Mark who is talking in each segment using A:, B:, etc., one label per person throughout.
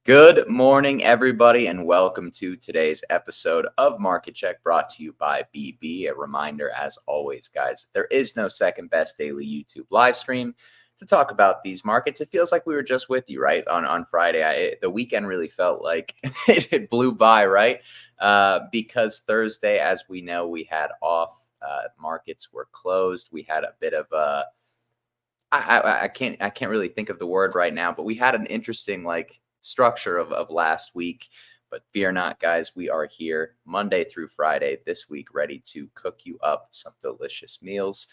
A: Good morning, everybody, and welcome to today's episode of Market Check brought to you by BB. A reminder, as always, guys, there is no second best daily YouTube live stream to talk about these markets. It feels like we were just with you, right, on Friday. The weekend really felt like it blew by, right? Because Thursday, as we know, we had off. Markets were closed. We had a bit of a I can't really think of the word right now, but we had an interesting structure of last week. But fear not, guys, we are here Monday through Friday this week, ready to cook you up some delicious meals.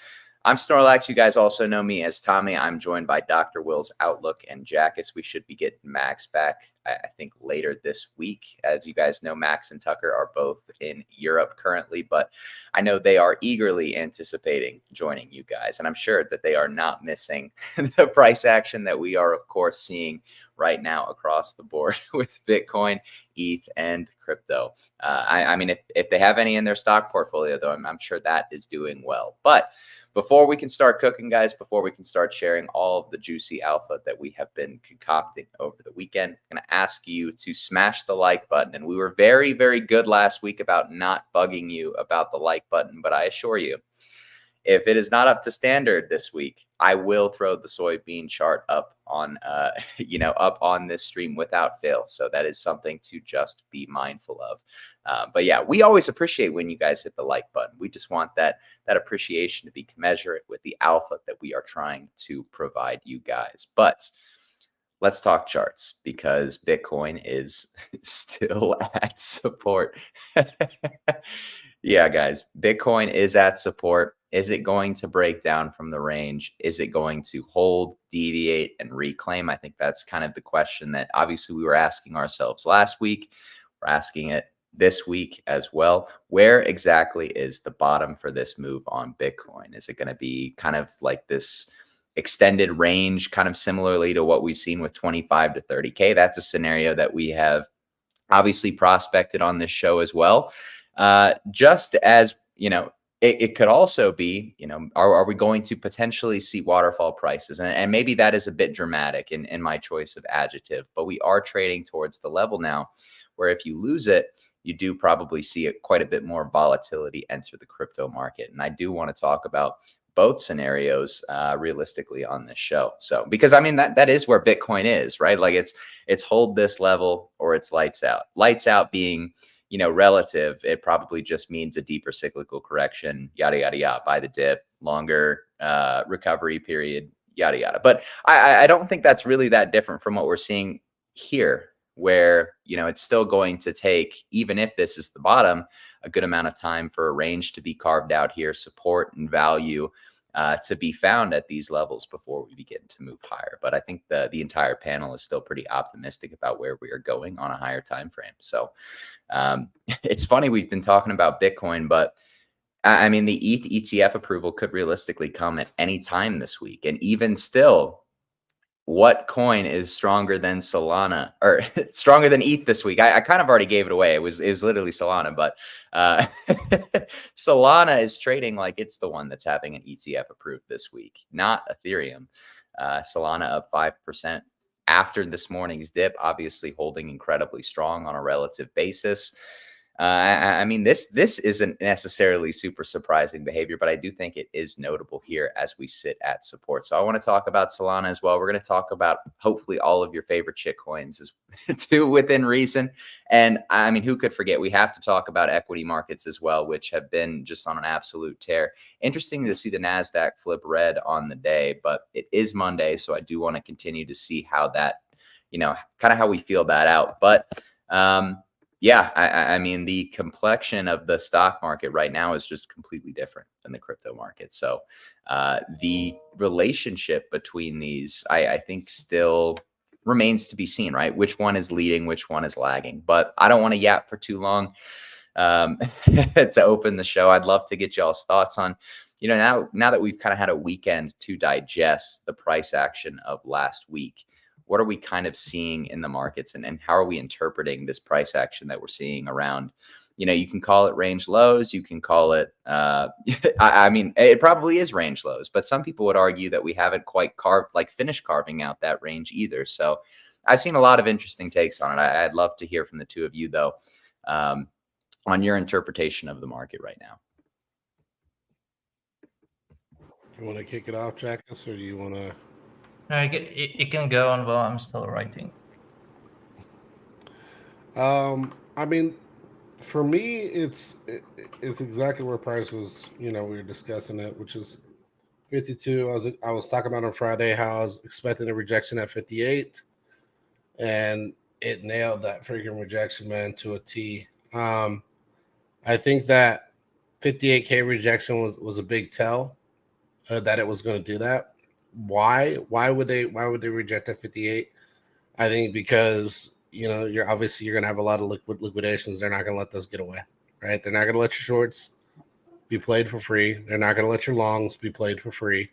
A: I'm Snorlax. You guys also know me as Tommy. I'm joined by Dr. Will's Outlook and Jackus. We should be getting Max back, I think, later this week. As you guys know, Max and Tucker are both in Europe currently, but I know they are eagerly anticipating joining you guys. And I'm sure that they are not missing the price action that we are, of course, seeing right now across the board with Bitcoin, ETH, and crypto. I mean, if they have any in their stock portfolio, though, I'm sure that is doing well. But before we can start cooking, guys, before we can start sharing all of the juicy alpha that we have been concocting over the weekend, I'm going to ask you to smash the like button. And we were very, very good last week about not bugging you about the like button. But I assure you, if it is not up to standard this week, I will throw the soybean chart up on, up on this stream without fail. So that is something to just be mindful of. But yeah, we always appreciate when you guys hit the like button. We just want that appreciation to be commensurate with the alpha that we are trying to provide you guys. But let's talk charts because Bitcoin is still at support. Yeah, guys, Bitcoin is at support. Is it going to break down from the range? Is it going to hold, deviate, and reclaim? I think that's kind of the question that obviously we were asking ourselves last week. We're asking it this week as well. Where exactly is the bottom for this move on Bitcoin? Is it going to be kind of like this extended range, kind of similarly to what we've seen with 25 to 30K? That's a scenario that we have obviously prospected on this show as well. Just as, it could also be, are we going to potentially see waterfall prices? And maybe that is a bit dramatic in my choice of adjective, but we are trading towards the level now where if you lose it, you do probably see quite a bit more volatility enter the crypto market. And I do want to talk about both scenarios realistically on this show. So, because I mean, that is where Bitcoin is, right? Like it's hold this level or it's lights out. Lights out being, relative, it probably just means a deeper cyclical correction, yada, yada, yada, by the dip, longer recovery period, yada, yada. But I don't think that's really that different from what we're seeing here, where, it's still going to take, even if this is the bottom, a good amount of time for a range to be carved out here, support and value to be found at these levels before we begin to move higher. But I think the entire panel is still pretty optimistic about where we are going on a higher time frame. So it's funny, we've been talking about Bitcoin, but I mean, the ETH ETF approval could realistically come at any time this week. And even still, what coin is stronger than Solana or stronger than ETH this week? I kind of already gave it away. It was literally Solana, but Solana is trading like it's the one that's having an ETF approved this week, not Ethereum. Solana up 5% after this morning's dip, obviously holding incredibly strong on a relative basis. I mean, this isn't necessarily super surprising behavior, but I do think it is notable here as we sit at support. So I want to talk about Solana as well. We're going to talk about hopefully all of your favorite shit coins too within reason. And I mean, who could forget? We have to talk about equity markets as well, which have been just on an absolute tear. Interesting to see the NASDAQ flip red on the day, but it is Monday. So I do want to continue to see how that, kind of how we feel that out. But, yeah, I mean, the complexion of the stock market right now is just completely different than the crypto market. So the relationship between these, I think, still remains to be seen, right? Which one is leading, which one is lagging. But I don't want to yap for too long to open the show. I'd love to get y'all's thoughts on, now that we've kind of had a weekend to digest the price action of last week. What are we kind of seeing in the markets and how are we interpreting this price action that we're seeing around, you can call it range lows, you can call it, I mean, it probably is range lows, but some people would argue that we haven't quite finished carving out that range either. So I've seen a lot of interesting takes on it. I'd love to hear from the two of you, though, on your interpretation of the market right now.
B: You want to kick it off, Jackus, or do you want to?
C: No, it can go on while I'm still writing.
B: I mean, for me, it's exactly where price was. We were discussing it, which is 52. I was talking about on Friday how I was expecting a rejection at 58, and it nailed that freaking rejection, man, to a T. I think that 58K rejection was a big tell that it was going to do that. Why would they reject at 58? I think because you're going to have a lot of liquidations. They're not going to let those get away, right? They're not going to let your shorts be played for free. They're not going to let your longs be played for free.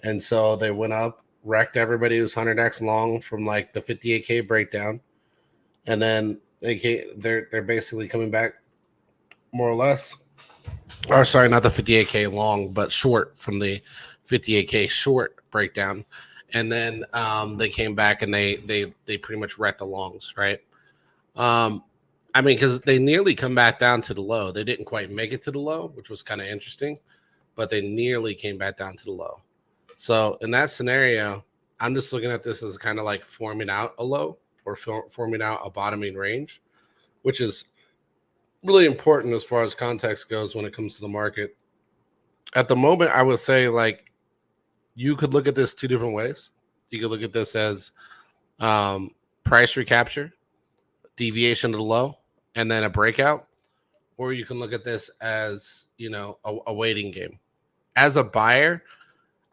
B: And so they went up, wrecked everybody who's 100x long from like the 58K breakdown, and then they're basically coming back more or less. Or sorry, not the 58K long, but short from the 58K short breakdown. And then they came back and they pretty much wrecked the longs, right? I mean, because they nearly come back down to the low. They didn't quite make it to the low, which was kind of interesting, but they nearly came back down to the low. So in that scenario, I'm just looking at this as kind of like forming out a low or forming out a bottoming range, which is really important as far as context goes when it comes to the market. At the moment, I would say like you could look at this two different ways. You could look at this as price recapture, deviation to the low, and then a breakout, or you can look at this as a waiting game. As a buyer,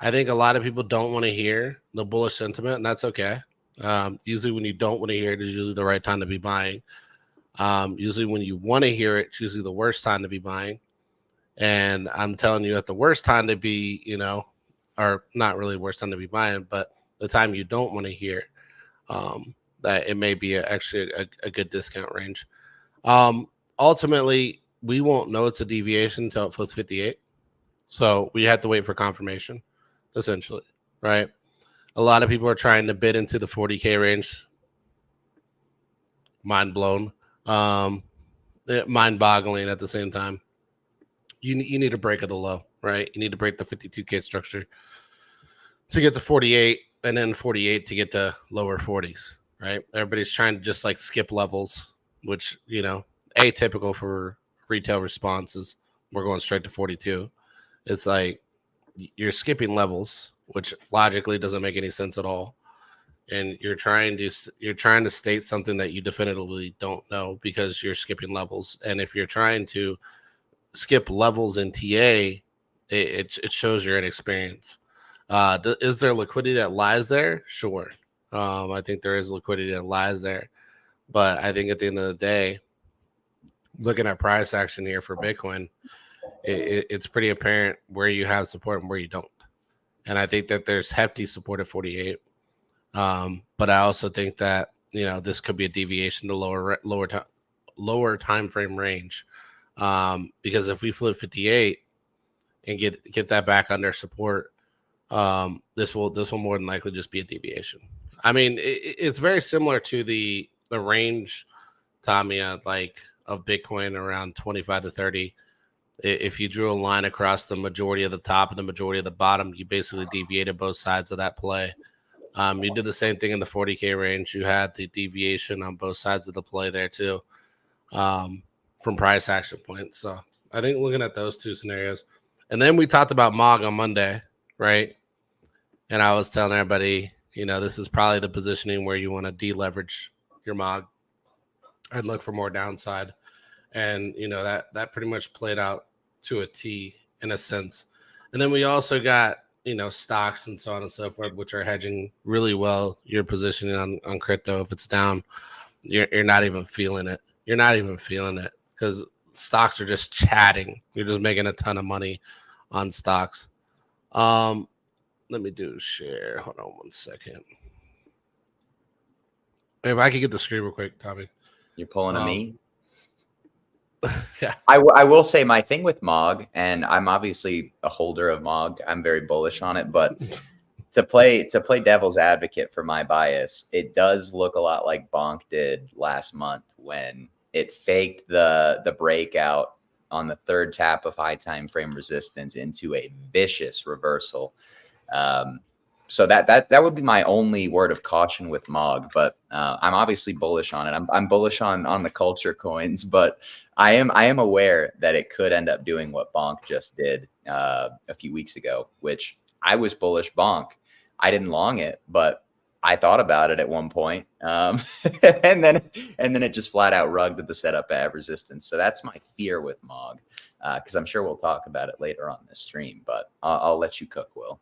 B: I think a lot of people don't want to hear the bullish sentiment, and that's okay. Usually when you don't want to hear it is usually the right time to be buying. Usually when you want to hear it, it's usually the worst time to be buying. And I'm telling you, at the worst time to be, or not really worst time to be buying, but the time you don't want to hear, that it may be actually a good discount range. Ultimately, we won't know it's a deviation until it flips 58. So we have to wait for confirmation, essentially, right? A lot of people are trying to bid into the 40K range. Mind blown. Mind boggling at the same time. You need a break of the low, right? You need to break the 52K structure to get to 48, and then 48 to get to lower 40s, right? Everybody's trying to just like skip levels, which, atypical for retail responses. We're going straight to 42. It's like you're skipping levels, which logically doesn't make any sense at all. And you're trying to state something that you definitively don't know because you're skipping levels. And if you're trying to skip levels in TA, it shows your inexperience. Is there liquidity that lies there? Sure. I think there is liquidity that lies there. But I think at the end of the day, looking at price action here for Bitcoin, it's pretty apparent where you have support and where you don't. And I think that there's hefty support at 48. But I also think that, this could be a deviation to lower time frame range. Because if we flip 58 and get that back under support, this will more than likely just be a deviation. I mean, it's very similar to the range, Tommy, of Bitcoin around 25 to 30. If you drew a line across the majority of the top and the majority of the bottom, you basically deviated both sides of that play. You did the same thing in the 40K range. You had the deviation on both sides of the play there too, from price action points. So I think looking at those two scenarios, and then we talked about MOG on Monday, right? And I was telling everybody, this is probably the positioning where you want to deleverage your MOG and look for more downside. And, that pretty much played out to a T in a sense. And then we also got, stocks and so on and so forth, which are hedging really well your positioning on crypto. If it's down, you're not even feeling it. You're not even feeling it because stocks are just chatting. You're just making a ton of money on stocks. Let me do share. Hold on 1 second. If I could get the screen real quick, Tommy.
A: You're pulling a me?
B: Yeah.
A: I will say my thing with MOG, and I'm obviously a holder of MOG. I'm very bullish on it, but to play devil's advocate for my bias, it does look a lot like Bonk did last month when it faked the breakout on the third tap of high time frame resistance into a vicious reversal. So that would be my only word of caution with MOG, but I'm obviously bullish on it. I'm bullish on the culture coins, but I am aware that it could end up doing what Bonk just did a few weeks ago, which I was bullish Bonk. I didn't long it, but I thought about it at one point, and then it just flat out rugged at the setup at resistance. So that's my fear with MOG, because I'm sure we'll talk about it later on this stream. But I'll let you cook, Will.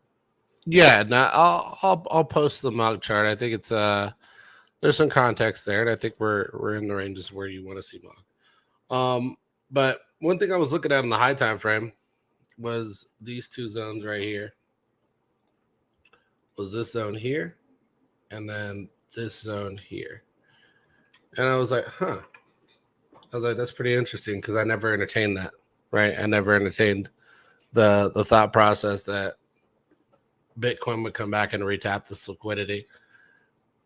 B: Yeah, now I'll post the MOG chart. I think it's there's some context there, and I think we're in the ranges where you want to see MOG. But one thing I was looking at in the high time frame was these two zones right here. Was this zone here, and then this zone here. And I was like, I was like, that's pretty interesting, because I never entertained that, right? I never entertained the thought process that Bitcoin would come back and retap this liquidity.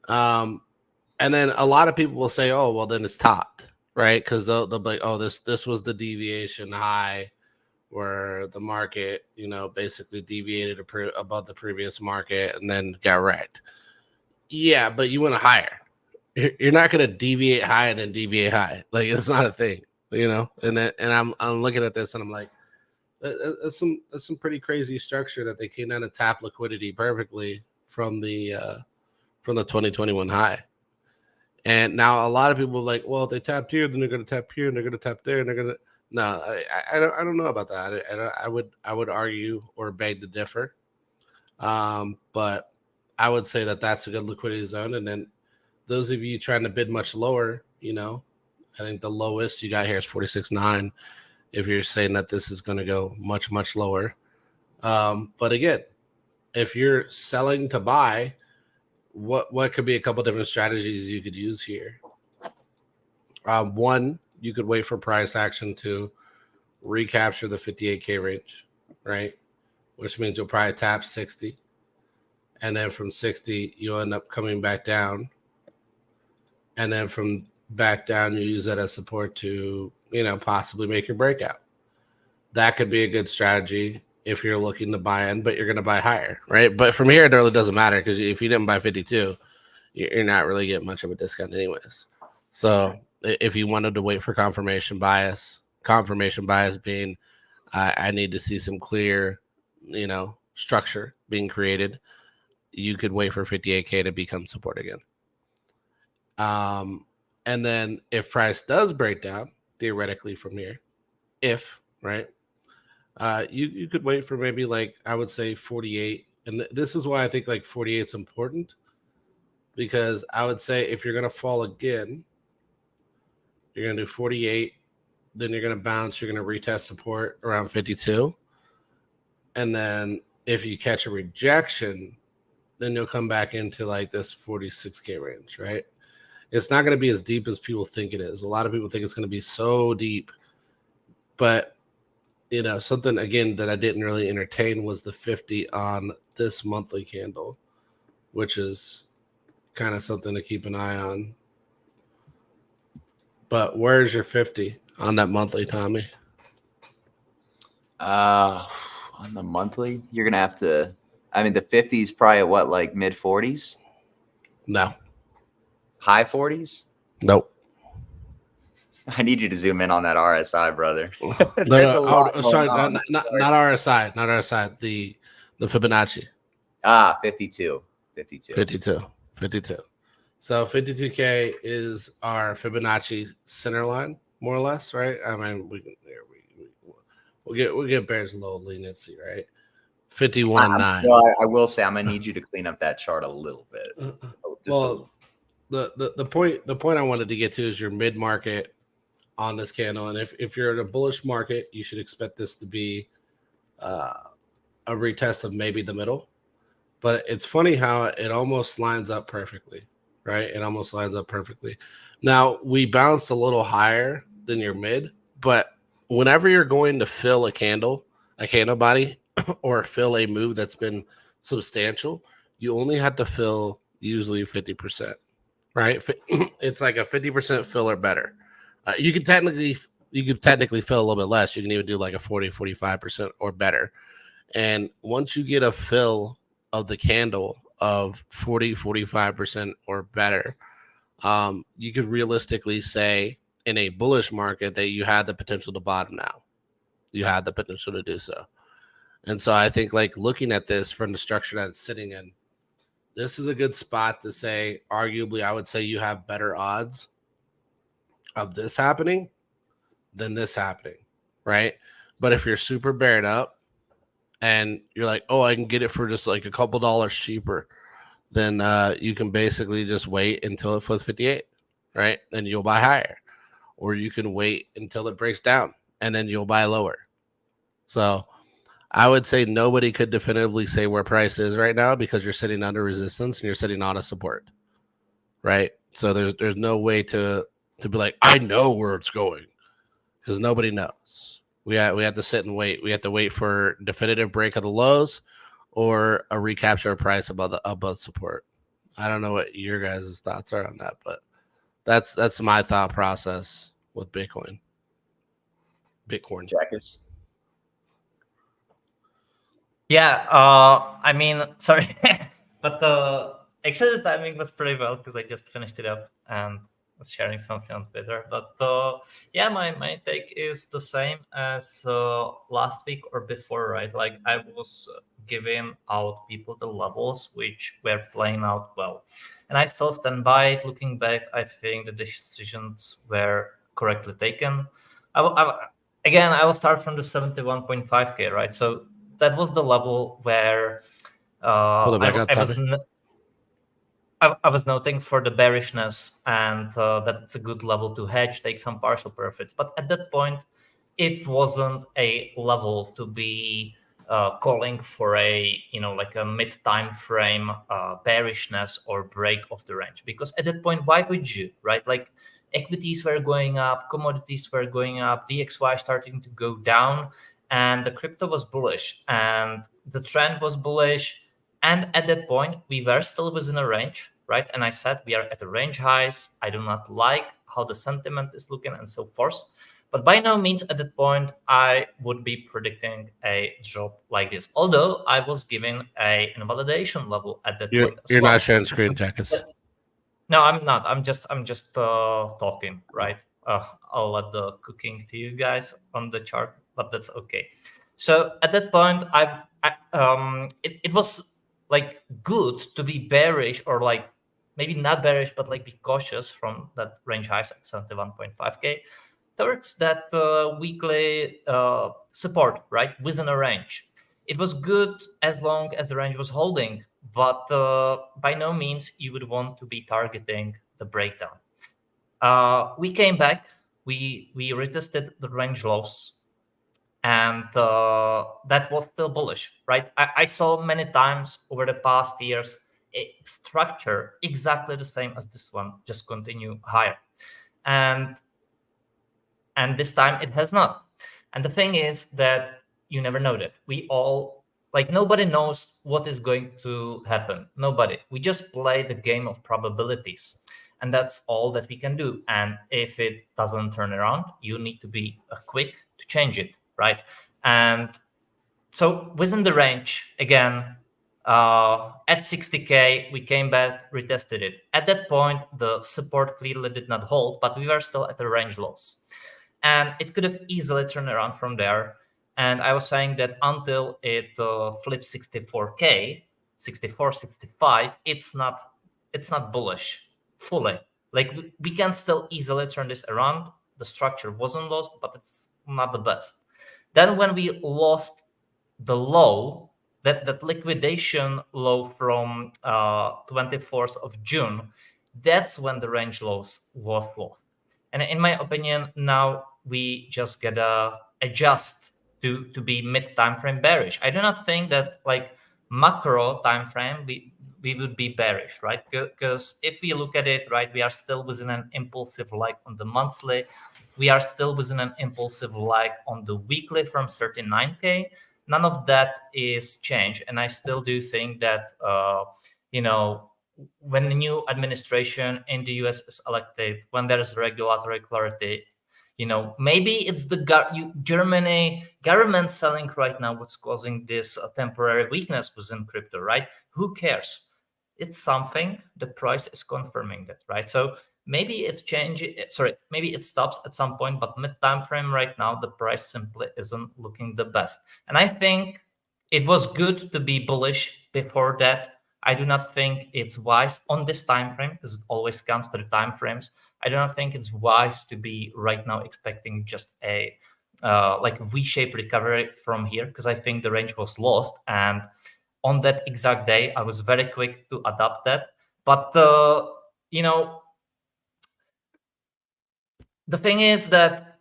B: And then a lot of people will say, oh, well, then it's topped, right? Because they'll be like, oh, this was the deviation high where the market, basically deviated above the previous market and then got wrecked. Yeah, but you went higher. You're not going to deviate high and then deviate high. Like, it's not a thing, And I'm looking at this and I'm like, that's some pretty crazy structure that they came down and tap liquidity perfectly from the 2021 high. And now a lot of people are like, well, if they tapped here, then they're going to tap here, and they're going to tap there, and they're going to. No, I don't know about that. I would argue or beg to differ. But I would say that that's a good liquidity zone. And then those of you trying to bid much lower, I think the lowest you got here is 46.9. If you're saying that this is going to go much, much lower. But again, if you're selling to buy, what could be a couple different strategies you could use here? One, you could wait for price action to recapture the 58K range, right? Which means you'll probably tap 60. And then from 60, you'll end up coming back down. And then from back down, you use that as support to, possibly make your breakout. That could be a good strategy if you're looking to buy in, but you're going to buy higher, right? But from here, it really doesn't matter, because if you didn't buy 52, you're not really getting much of a discount anyways. So if you wanted to wait for confirmation bias being I need to see some clear, structure being created, you could wait for 58K to become support again. And then if price does break down, theoretically from here, right, you could wait for maybe, like, I would say 48. And this is why I think like 48 is important, because I would say if you're going to fall again, you're going to do 48, then you're going to bounce, you're going to retest support around 52. And then if you catch a rejection, then you'll come back into like this 46K range, right? It's not going to be as deep as people think it is. A lot of people think it's going to be so deep. But, something, again, that I didn't really entertain was the 50 on this monthly candle, which is kind of something to keep an eye on. But where's your 50 on that monthly, Tommy?
A: On the monthly, you're going to have to, the 50 is probably at what, like mid 40s?
B: No.
A: High 40s?
B: Nope.
A: I need you to zoom in on that RSI, brother.
B: Sorry, not RSI, not RSI. The Fibonacci.
A: 52.
B: So 52K is our Fibonacci center line, more or less, right? We'll get Bears a little leniency, right? 51.9.
A: Well, I will say I'm gonna need you to clean up that chart a little bit.
B: The point I wanted to get to is your mid market on this candle, and if you're in a bullish market, you should expect this to be a retest of maybe the middle. But it's funny how it almost lines up perfectly, right? It almost lines up perfectly. Now, we bounced a little higher than your mid, but whenever you're going to fill a candle body, or fill a move that's been substantial, you only had to fill usually 50%, right? It's like a 50% fill or better. You could technically fill a little bit less. You can even do like a 40-45% or better. And once you get a fill of the candle of 40-45% or better, you could realistically say in a bullish market that you had the potential to bottom now. You had the potential to do so. And so I think like looking at this from the structure that it's sitting in, this is a good spot to say, arguably, I would say you have better odds of this happening than this happening, right? But if you're super bared up and you're like, oh, I can get it for just like a couple dollars cheaper, then you can basically just wait until it flips 58, right? And you'll buy higher. Or you can wait until it breaks down and then you'll buy lower. So I would say nobody could definitively say where price is right now because you're sitting under resistance and you're sitting on a support, right? So there's no way to be like, I know where it's going, because nobody knows. We have to sit and wait. We have to wait for definitive break of the lows or a recapture of price above support. I don't know what your guys' thoughts are on that, but that's my thought process with Bitcoin.
A: Jackets.
C: Yeah, I mean, sorry, but actually the timing was pretty well because I just finished it up and was sharing something on Twitter. But yeah, my take is the same as last week or before, right? Like I was giving out people the levels which were playing out well, and I still stand by it. Looking back, I think the decisions were correctly taken. Again, I will start from the 71.5K, right? So that was the level where I was noting for the bearishness and that it's a good level to hedge, take some partial profits. But at that point, it wasn't a level to be calling for a like a mid time frame bearishness or break of the range, because at that point, why would you, right? Like equities were going up, commodities were going up, DXY starting to go down, and the crypto was bullish and the trend was bullish. And at that point, we were still within a range, right? And I said we are at the range highs. I do not like how the sentiment is looking and so forth. But by no means at that point, I would be predicting a drop like this. Although I was giving a invalidation level at that point as
B: you're
C: well.
B: not sharing screen, Jackets.
C: No, I'm not. I'm just talking, right? I'll let the cooking to you guys on the chart, but that's okay. So at that point, it was like good to be bearish, or like maybe not bearish, but like be cautious from that range highs at 71.5K towards that weekly support, right, within a range. It was good as long as the range was holding, but by no means you would want to be targeting the breakdown. We came back, we retested the range lows, and that was still bullish, right? I saw many times over the past years a structure exactly the same as this one, just continue higher, and this time it has not. And the thing is that you never know that. We all, like, nobody knows what is going to happen. Nobody. We just play the game of probabilities, and that's all that we can do. And if it doesn't turn around, you need to be quick to change it, right? And so within the range, again, at 60K, we came back, retested it. At that point, the support clearly did not hold, but we were still at the range lows. And it could have easily turned around from there. And I was saying that until it flips 64K, 64, 65, it's not bullish fully. Like we can still easily turn this around. The structure wasn't lost, but it's not the best. Then when we lost the low, that liquidation low from 24th of June, that's when the range lows was lost. And in my opinion, now we just gotta adjust to be mid time frame bearish. I do not think that like macro time frame we would be bearish, right? Because if we look at it, right, we are still within an impulsive lag on the monthly. We are still within an impulsive lag on the weekly from 39K. none of that is changed. And I still do think that, when the new administration in the US is elected, when there's regulatory clarity, maybe it's the Germany government selling right now what's causing this temporary weakness within crypto, right? Who cares? It's something. The price is confirming that, right? So maybe it changes. Sorry, maybe it stops at some point, but mid time frame right now, the price simply isn't looking the best. And I think it was good to be bullish before that. I do not think it's wise on this time frame, because it always comes to the time frames. I do not think it's wise to be right now expecting just a like V-shaped recovery from here, because I think the range was lost. And on that exact day, I was very quick to adapt that. But the thing is that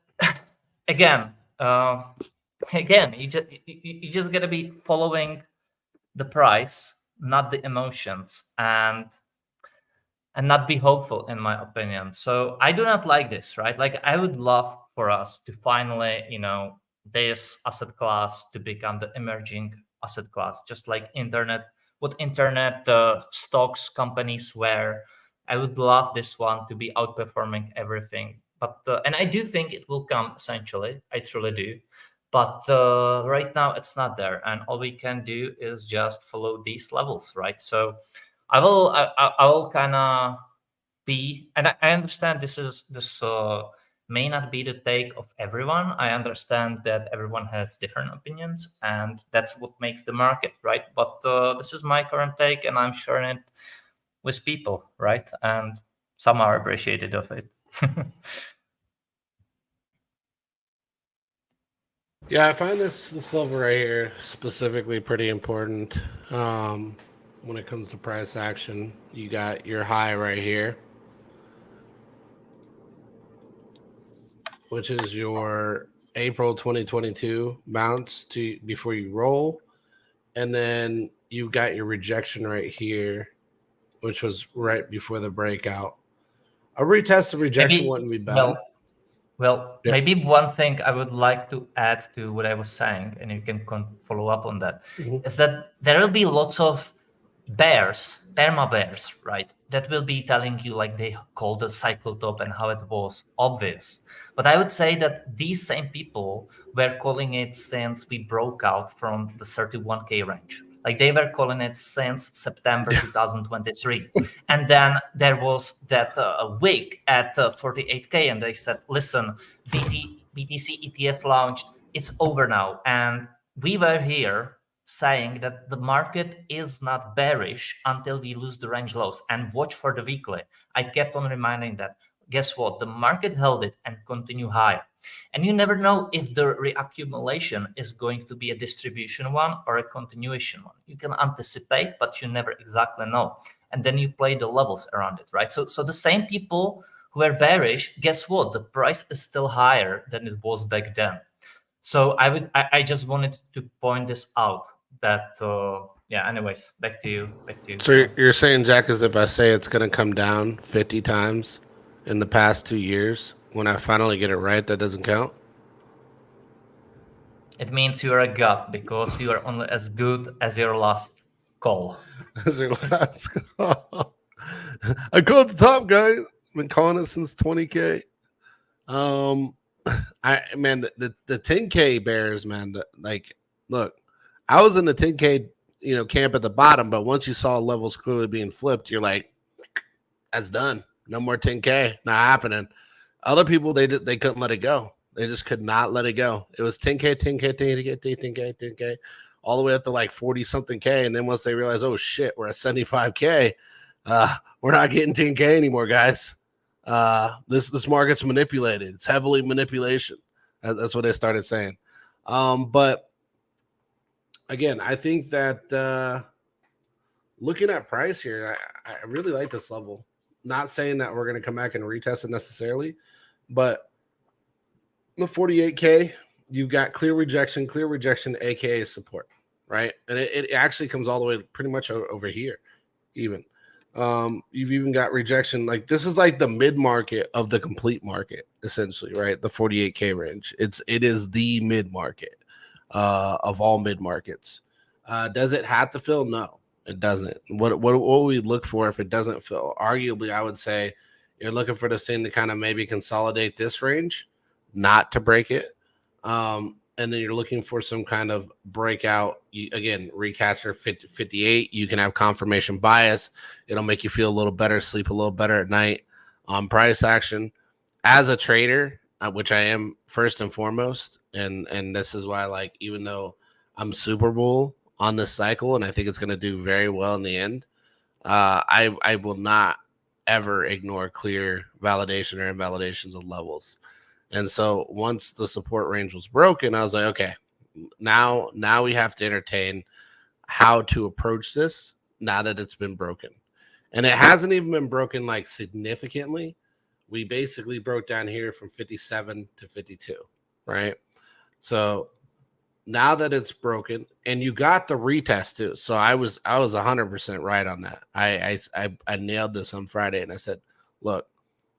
C: again, you just gotta be following the price, not the emotions, and not be hopeful, in my opinion. So I do not like this, right? Like, I would love for us to finally, this asset class to become the emerging asset class, just like what internet stocks companies were. I would love this one to be outperforming everything. But and I do think it will come essentially. I truly do. But right now it's not there, and all we can do is just follow these levels, right? So I will kind of be, and I understand this may not be the take of everyone. I understand that everyone has different opinions, and that's what makes the market, right? But this is my current take, and I'm sharing it with people, right? And some are appreciative of it.
B: Yeah, I find this level right here specifically pretty important. When it comes to price action, you got your high right here, which is your April 2022 bounce to before you roll, and then you got your rejection right here, which was right before the breakout. A retest of rejection wouldn't be bad.
C: Well, yeah. Maybe one thing I would like to add to what I was saying, and you can follow up on that, is that there will be lots of perma bears, right? That will be telling you, like they call the cycle top and how it was obvious. But I would say that these same people were calling it since we broke out from the 31K range. Like they were calling it since September 2023. And then there was that wick at 48K, and they said, listen, BTC ETF launched, it's over now. And we were here saying that the market is not bearish until we lose the range lows, and watch for the weekly. I kept on reminding that. Guess what? The market held it and continue higher. And you never know if the reaccumulation is going to be a distribution one or a continuation one. You can anticipate, but you never exactly know. And then you play the levels around it, right? So the same people who are bearish, guess what? The price is still higher than it was back then. So I just wanted to point this out. That anyways, back to you.
B: So you're saying, Jack, is if I say it's going to come down 50 times in the past 2 years, when I finally get it right, that doesn't count?
C: It means you're a god, because you are only as good as your last call.
B: As your last call. I called the top guy. I've been calling it since 20K. The 10K bears, man. Like, look, I was in the 10K, camp at the bottom, but once you saw levels clearly being flipped, you're like, that's done. No more 10K, not happening. Other people, they couldn't let it go. They just could not let it go. It was 10K, all the way up to like 40 something K. And then once they realized, oh shit, we're at 75K, we're not getting 10K anymore, guys. This market's manipulated. It's heavily manipulation. That's what they started saying. But again, I think that looking at price here, I really like this level. Not saying that we're going to come back and retest it necessarily, but the 48K, you've got clear rejection, aka support, right? And it actually comes all the way pretty much over here, even. You've even got rejection. Like, this is like the mid market of the complete market, essentially, right? The 48K range. It is the mid market. of all mid markets. Does it have to fill? No, it doesn't. What we look for if it doesn't fill? Arguably, I would say you're looking for this thing to kind of maybe consolidate this range, not to break it. And then you're looking for some kind of breakout. Again, recapture 58. You can have confirmation bias. It'll make you feel a little better, sleep a little better at night. Price action. As a trader, which I am first and foremost, and this is why, like, even though I'm super bull on this cycle and I think it's going to do very well in the end, I will not ever ignore clear validation or invalidations of levels. And so once the support range was broken, I was like, okay, now we have to entertain how to approach this now that it's been broken. And it hasn't even been broken like significantly. We basically broke down here from 57 to 52, right? So now that it's broken, and you got the retest too. So I was 100% right on that. I nailed this on Friday, and I said, look,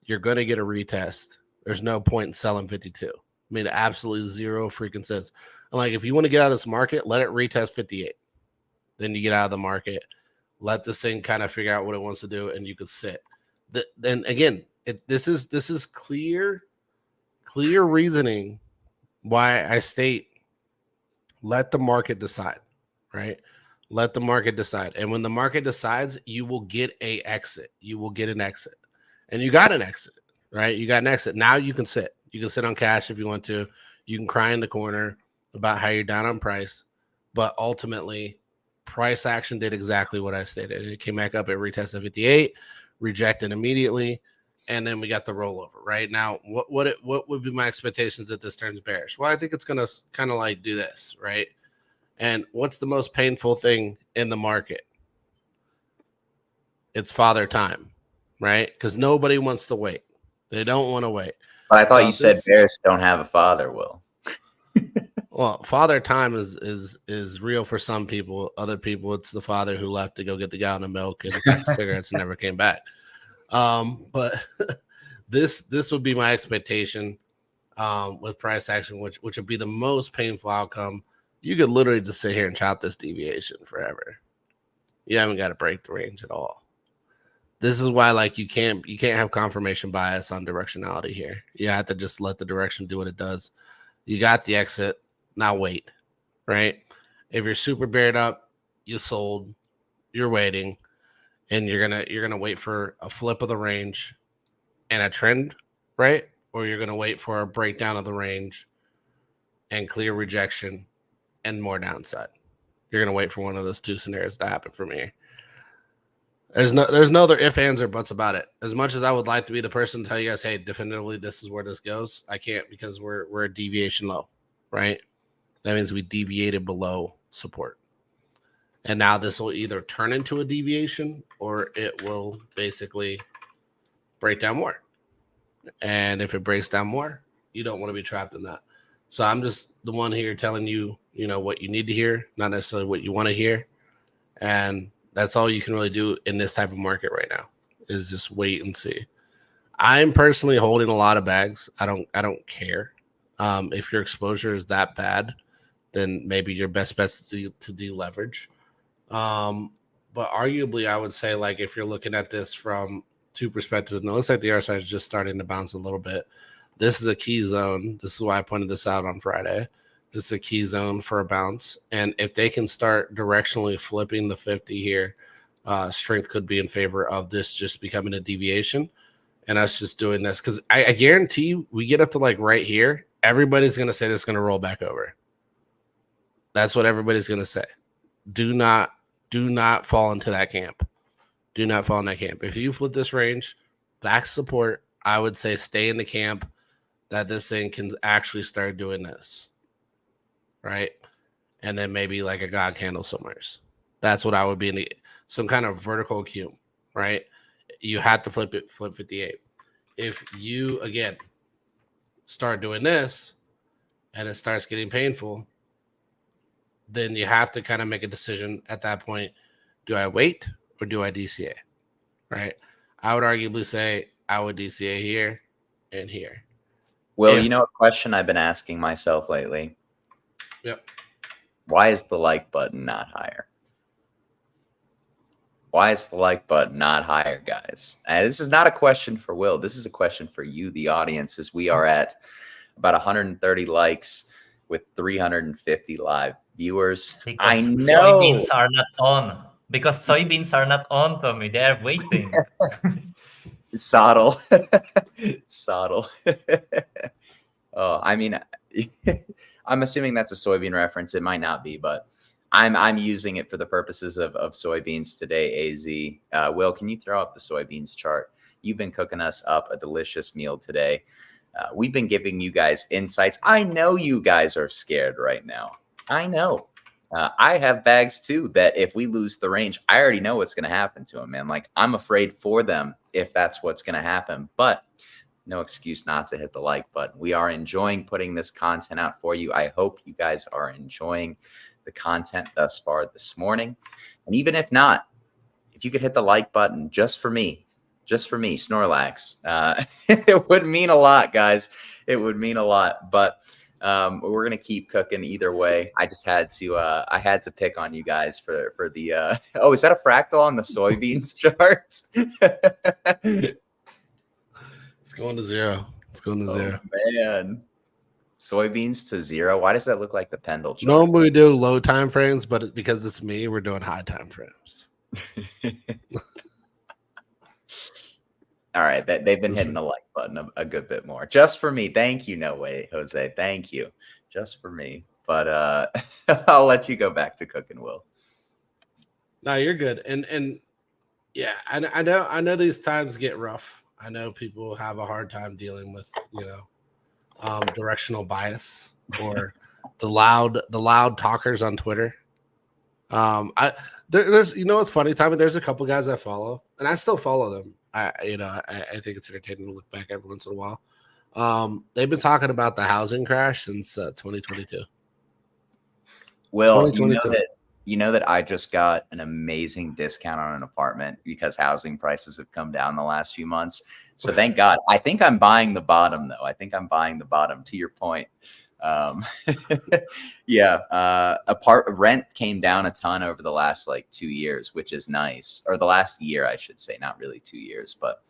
B: you're going to get a retest. There's no point in selling 52. Made absolutely zero freaking sense. I'm like, if you want to get out of this market, let it retest 58. Then you get out of the market. Let this thing kind of figure out what it wants to do, and you could sit. Then again, this is clear reasoning why I state let the market decide, right? Let the market decide. And when the market decides, you will get a exit. You will get an exit. And you got an exit. Right? You got an exit. Now you can sit. You can sit on cash if you want to. You can cry in the corner about how you're down on price. But ultimately, price action did exactly what I stated. It came back up at retest at 58, rejected immediately, and then we got the rollover. Right now, what would be my expectations that this turns bearish? Well, I think it's going to kind of like do this, right? And what's the most painful thing in the market? It's father time, right? Because nobody wants to wait. They don't want to wait.
A: But I thought you said bears don't have a father, Will.
B: Well, father time is real for some people. Other people, it's the father who left to go get the gallon of milk and cigarettes and never came back. But this would be my expectation with price action, which would be the most painful outcome. You could literally just sit here and chop this deviation forever. You haven't got to break the range at all. This is why, like, you can't have confirmation bias on directionality here. You have to just let the direction do what it does. You got the exit. Now wait, right? If you're super bared up, you sold, you're waiting, and you're gonna wait for a flip of the range and a trend, right? Or you're gonna wait for a breakdown of the range and clear rejection and more downside. You're gonna wait for one of those two scenarios to happen from here. There's no other ifs, ands, or buts about it. As much as I would like to be the person to tell you guys, hey, definitively this is where this goes, I can't, because we're a deviation low, right? That means we deviated below support. And now this will either turn into a deviation or it will basically break down more. And if it breaks down more, you don't want to be trapped in that. So I'm just the one here telling you, what you need to hear, not necessarily what you want to hear. And that's all you can really do in this type of market right now, is just wait and see. I'm personally holding a lot of bags. I don't care. If your exposure is that bad, then maybe your best bet is to deleverage. But arguably, I would say, like, if you're looking at this from two perspectives, and it looks like the RSI is just starting to bounce a little bit. This is a key zone. This is why I pointed this out on Friday. This is a key zone for a bounce. And if they can start directionally flipping the 50 here, strength could be in favor of this just becoming a deviation and us just doing this. Because I guarantee we get up to like right here, everybody's going to say this is going to roll back over. That's what everybody's going to say. Do not fall into that camp. Do not fall in that camp. If you flip this range, back support, I would say stay in the camp that this thing can actually start doing this. Right? And then maybe like a God candle somewhere. That's what I would be in some kind of vertical cube, right? You have to flip 58. If you, again, start doing this and it starts getting painful, then you have to kind of make a decision at that point. Do I wait or do I DCA? Right? I would arguably say I would DCA here and here.
A: Well, a question I've been asking myself lately.
B: Yep.
A: Why is the like button not higher? Why is the like button not higher, guys? This is not a question for Will. This is a question for you, the audience, as we are at about 130 likes with 350 live viewers. I
C: Because
A: know.
C: soybeans are not on. Because soybeans are not on, Tommy. They are waiting.
A: Sodal. Sodal. Oh, I mean, I'm assuming that's a soybean reference. It might not be, but I'm using it for the purposes of soybeans today. AZ, Will, can you throw up the soybeans chart? You've been cooking us up a delicious meal today. We've been giving you guys insights. I know you guys are scared right now. I know. I have bags too that if we lose the range, I already know what's going to happen to them, man. Like, I'm afraid for them if that's what's going to happen. But no excuse not to hit the like button. We are enjoying putting this content out for you. I hope you guys are enjoying the content thus far this morning. And even if not, if you could hit the like button just for me, Snorlax, it would mean a lot, guys. It would mean a lot. But we're gonna keep cooking either way. I just had to I had to pick on you guys for the oh, is that a fractal on the soybeans chart?
B: It's going to zero. It's going to zero.
A: Man. Soybeans to zero. Why does that look like the pendle chart?
B: Normally we do low time frames, but because it's me, we're doing high time frames.
A: All right, they've been hitting the like button a good bit more. Just for me. Thank you. No way, Jose. Thank you. Just for me. But I'll let you go back to cooking, Will.
B: No, you're good. And yeah, I know these times get rough. I know people have a hard time dealing with, directional bias or the loud talkers on Twitter. There's what's funny, Tommy? There's a couple guys I follow, and I still follow them. I think it's entertaining to look back every once in a while. They've been talking about the housing crash since 2022.
A: Well, you know that I just got an amazing discount on an apartment because housing prices have come down the last few months. So thank God. I think I'm buying the bottom, though. I think I'm buying the bottom. To your point, rent came down a ton over the last 2 years, which is nice, or the last year, I should say, not really 2 years, but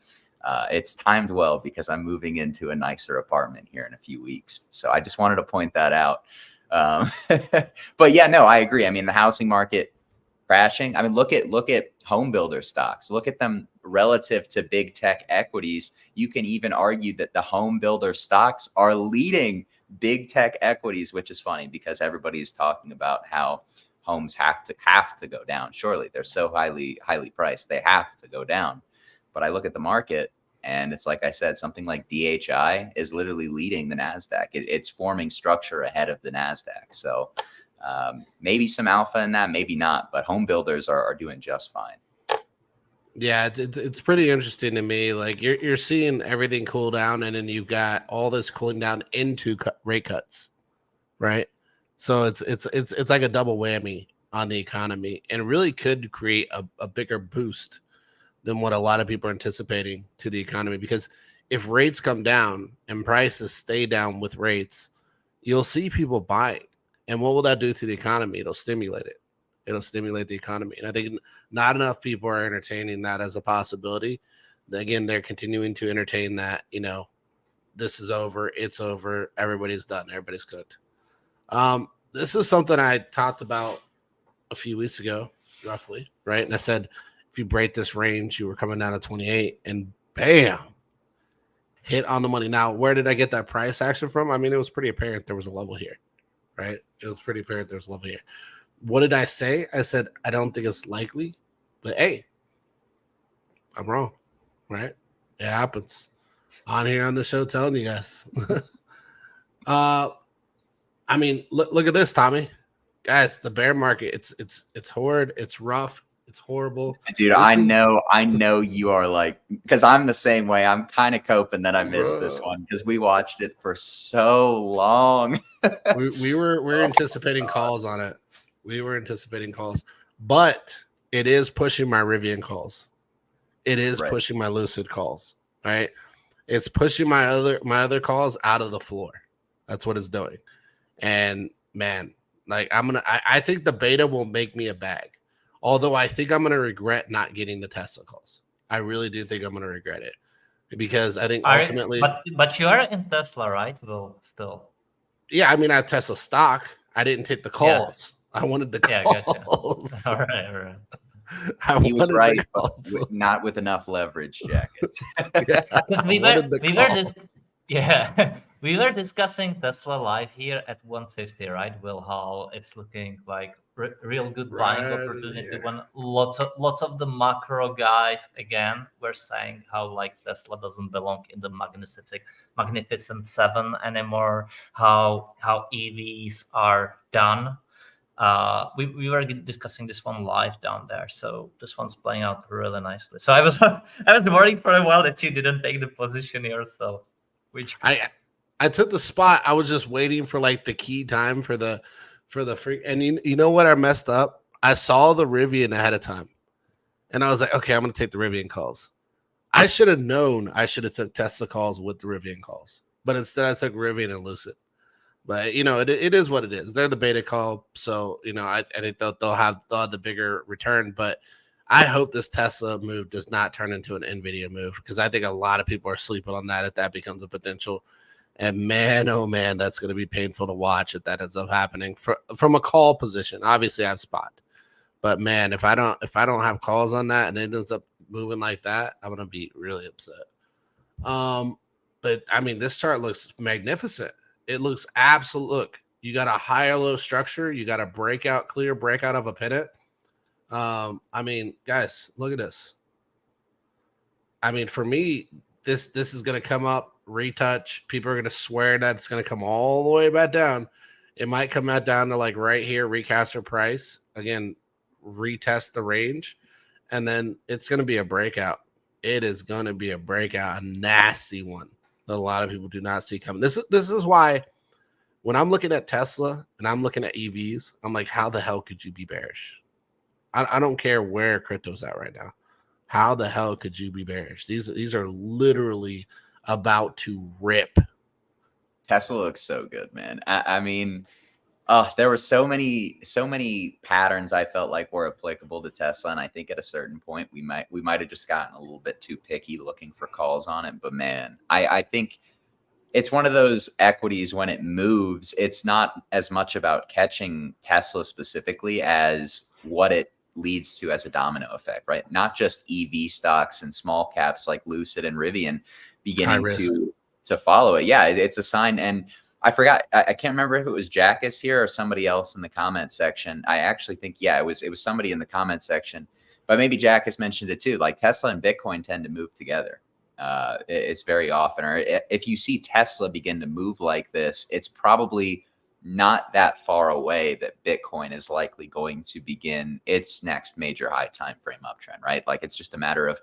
A: it's timed well because I'm moving into a nicer apartment here in a few weeks. So I just wanted to point that out. But yeah, no, I agree. I mean, the housing market crashing. I mean, look at home builder stocks. Look at them relative to big tech equities. You can even argue that the home builder stocks are leading big tech equities, which is funny because everybody is talking about how homes have to go down. Surely they're so highly priced, they have to go down. But I look at the market, and it's like I said, something like DHI is literally leading the NASDAQ. It's forming structure ahead of the NASDAQ. So maybe some alpha in that, maybe not. But home builders are doing just fine.
B: Yeah, it's pretty interesting to me. Like you're seeing everything cool down, and then you've got all this cooling down into rate cuts, right? So it's like a double whammy on the economy, and really could create a bigger boost than what a lot of people are anticipating to the economy. Because if rates come down and prices stay down with rates, you'll see people buying. And what will that do to the economy? It'll stimulate it. It'll stimulate the economy. And I think not enough people are entertaining that as a possibility. Again, they're continuing to entertain that, this is over, it's over, everybody's done, everybody's cooked. This is something I talked about a few weeks ago, roughly, right? And I said, if you break this range, you were coming down to 28, and bam, hit on the money. Now, where did I get that price action from? I mean, it was pretty apparent there was a level here, right? It was pretty apparent there was a level here. What did I say? I said, I don't think it's likely, but hey, I'm wrong, right? It happens. On here on the show telling you guys. I mean, look at this, Tommy. Guys, the bear market, it's horrid, it's rough, it's horrible.
A: Dude, I know you are like, because I'm the same way. I'm kind of coping that I missed this one because we watched it for so long.
B: we were anticipating calls on it. We were anticipating calls, but it is pushing my Rivian calls. It is pushing my Lucid calls, right? It's pushing my other calls out of the floor. That's what it's doing. And man, Like I think the beta will make me a bag. Although I think I'm gonna regret not getting the Tesla calls. I really do think I'm gonna regret it because I think ultimately,
C: but you are in Tesla, right? Well, still.
B: yeah. I mean, I have Tesla stock. I didn't take the
C: Yeah.
B: calls. I wanted the
C: Yeah, gotcha.
B: calls.
C: All right.
A: He was
B: wanted
A: right,
B: the
A: but
B: calls.
A: not with enough leverage, Jackets.
B: Yeah,
C: Because
B: I wanted the
C: we were
B: calls.
C: we were discussing Tesla live here at 150, right? Will, how it's looking like real good buying
B: Right in
C: opportunity
B: here.
C: when lots of the macro guys again were saying how like Tesla doesn't belong in the magnificent seven anymore, how EVs are done. We were discussing this one live down there, so this one's playing out really nicely. So I was I was worried for a while that you didn't take the position yourself, which
B: I took the spot. I was just waiting for like the key time for the free. And you know what I messed up? I saw the Rivian ahead of time, and I was like, okay, I'm gonna take the Rivian calls. I should have known I should have took Tesla calls with the Rivian calls, but instead I took Rivian and Lucid. But it is what it is. They're the beta call, so I think they'll have the bigger return. But I hope this Tesla move does not turn into an Nvidia move, because I think a lot of people are sleeping on that if that becomes a potential. And man, oh man, that's going to be painful to watch if that ends up happening from a call position. Obviously, I have spot, but man, if I don't have calls on that and it ends up moving like that, I'm going to be really upset. But I mean, this chart looks magnificent. It looks absolute. Look, you got a higher low structure. You got a clear breakout of a pennant. I mean, guys, look at this. I mean, for me, this is going to come up, retouch. People are going to swear that it's going to come all the way back down. It might come back down to like right here, recast your price. Again, retest the range. And then it's going to be a breakout. It is going to be a breakout, a nasty one that a lot of people do not see coming. This is why when I'm looking at Tesla and I'm looking at EVs, I'm like, how the hell could you be bearish? I don't care where crypto's at right now. How the hell could you be bearish? These are literally about to rip.
A: Tesla looks so good, man. I mean, there were so many patterns I felt like were applicable to Tesla, and I think at a certain point we might have just gotten a little bit too picky looking for calls on it. But man, I think it's one of those equities when it moves, it's not as much about catching Tesla specifically as what it leads to as a domino effect, right? Not just EV stocks and small caps like Lucid and Rivian beginning to follow it. Yeah, it's a sign. And I forgot, I can't remember if it was Jackus here or somebody else in the comment section. I actually think, yeah, it was somebody in the comment section, but maybe Jackus mentioned it too. Like Tesla and Bitcoin tend to move together. It's very often, or if you see Tesla begin to move like this, it's probably not that far away that Bitcoin is likely going to begin its next major high time frame uptrend, right? Like it's just a matter of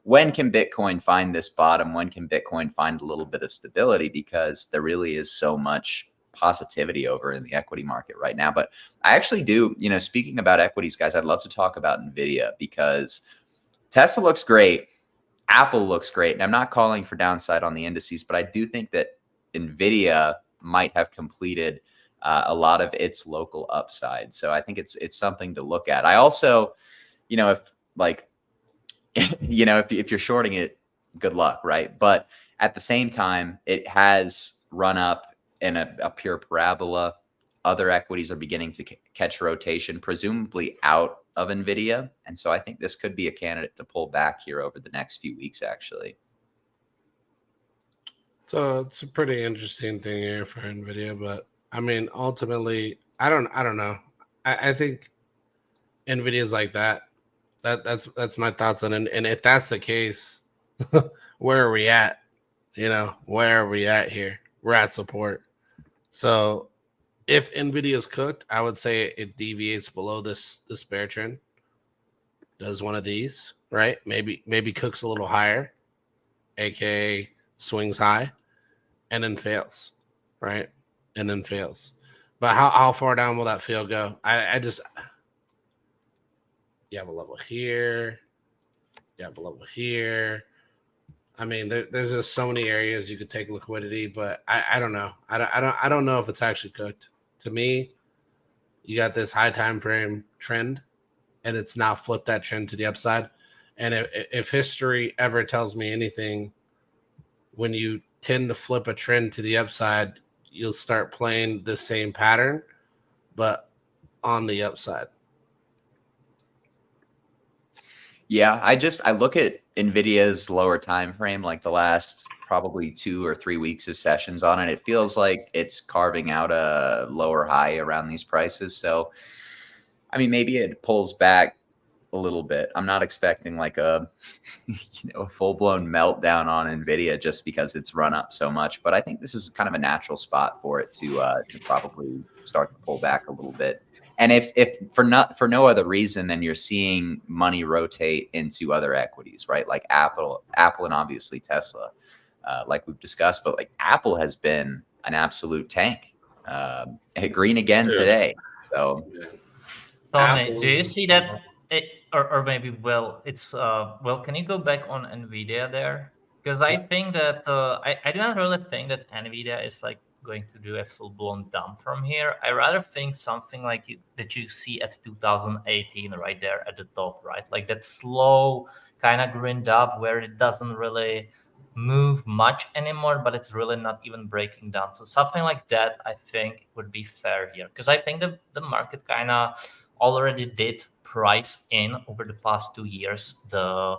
A: when can Bitcoin find this bottom? When can Bitcoin find a little bit of stability? Because there really is so much positivity over in the equity market right now. But I actually do, speaking about equities, guys, I'd love to talk about Nvidia, because Tesla looks great. Apple looks great. And I'm not calling for downside on the indices, but I do think that Nvidia might have completed a lot of its local upside. So I think it's something to look at. I also, if like, if you're shorting it, good luck, right? But at the same time, it has run up in a pure parabola. Other equities are beginning to catch rotation, presumably out of Nvidia. And so I think this could be a candidate to pull back here over the next few weeks, actually.
B: So it's a pretty interesting thing here for Nvidia, but I mean, ultimately, I don't know. I think Nvidia is like that. That's my thoughts on it. And if that's the case, where are we at? Where are we at here? We're at support. So if Nvidia is cooked, I would say it deviates below this bear trend. Does one of these, right? Maybe cooks a little higher, aka swings high, and then fails, right? And then fails. But how far down will that fail go? I just, you have a level here, you have a level here. I mean, there's just so many areas you could take liquidity, but I don't know. I don't know if it's actually cooked. To me, you got this high time frame trend, and it's now flipped that trend to the upside. And if history ever tells me anything, when you tend to flip a trend to the upside, you'll start playing the same pattern, but on the upside.
A: Yeah, I look at Nvidia's lower time frame, like the last probably 2 or 3 weeks of sessions on it. It feels like it's carving out a lower high around these prices. So, I mean, maybe it pulls back a little bit. I'm not expecting like a a full-blown meltdown on Nvidia just because it's run up so much, but I think this is kind of a natural spot for it to probably start to pull back a little bit. And if for no other reason than you're seeing money rotate into other equities, right? Like Apple, and obviously Tesla, like we've discussed. But like Apple has been an absolute tank, green again today. So,
C: Tommy, do you see that? Or maybe it's can you go back on Nvidia there? Because I think that I do not really think that Nvidia is like going to do a full-blown dump from here. I rather think something like that you see at 2018 right there at the top, right? Like that slow kind of grind up where it doesn't really move much anymore, but it's really not even breaking down. So something like that, I think, would be fair here, because I think the market kind of already did price in over the past 2 years the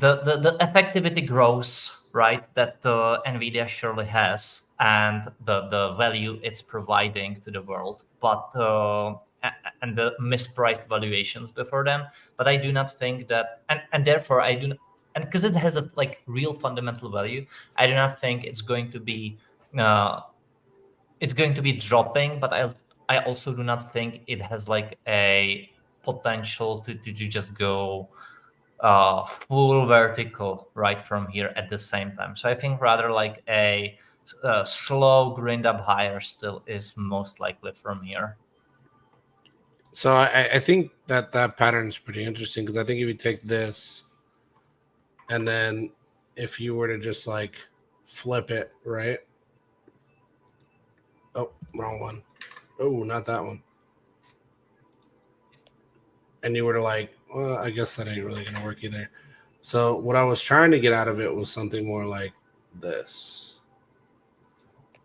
C: effectivity growth, right, that Nvidia surely has, and the value it's providing to the world, but and the mispriced valuations before them. But I do not think that, and therefore I do not, and because it has a like real fundamental value, I do not think it's going to be dropping. But I also do not think it has like a potential to just go full vertical right from here at the same time. So I think rather like a slow grind up higher still is most likely from here.
B: So I think that pattern is pretty interesting, because I think if you take this and then if you were to just like flip it, right? Oh, wrong one. Oh, not that one. And you were to like, well, I guess that ain't really going to work either. So what I was trying to get out of it was something more like this.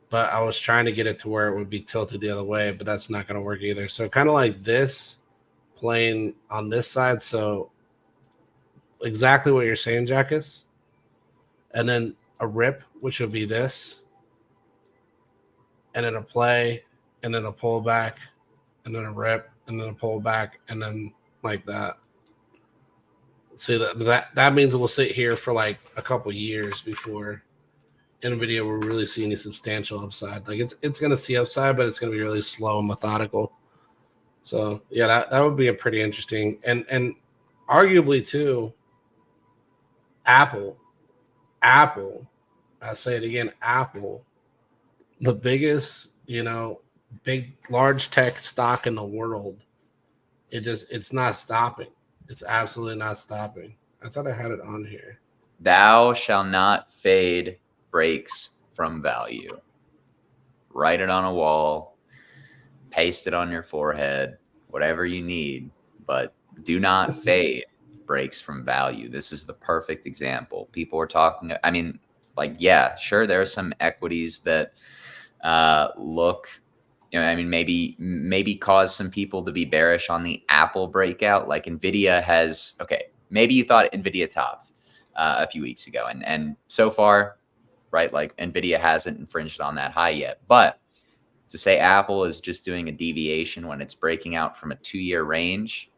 B: But I was trying to get it to where it would be tilted the other way, but that's not going to work either. So kind of like this playing on this side. So exactly what you're saying, Jackus. And then a rip, which would be this. And then a play, and then a pullback, and then a rip, and then a pullback, and then like that. See, that means we'll sit here for like a couple years before Nvidia will really see any substantial upside. Like it's going to see upside, but it's going to be really slow and methodical. So yeah, that would be a pretty interesting, and arguably too, Apple. I say it again, Apple, the biggest, large tech stock in the world. It's not stopping. It's absolutely not stopping. I thought I had it on here.
A: Thou shall not fade breaks from value. Write it on a wall, paste it on your forehead, whatever you need, but do not fade breaks from value. This is the perfect example. People are talking, I mean, like, yeah, sure, there are some equities that look, maybe cause some people to be bearish on the Apple breakout. Like Nvidia has, okay, maybe you thought Nvidia topped a few weeks ago, and so far, right, like Nvidia hasn't infringed on that high yet. But to say Apple is just doing a deviation when it's breaking out from a 2-year range,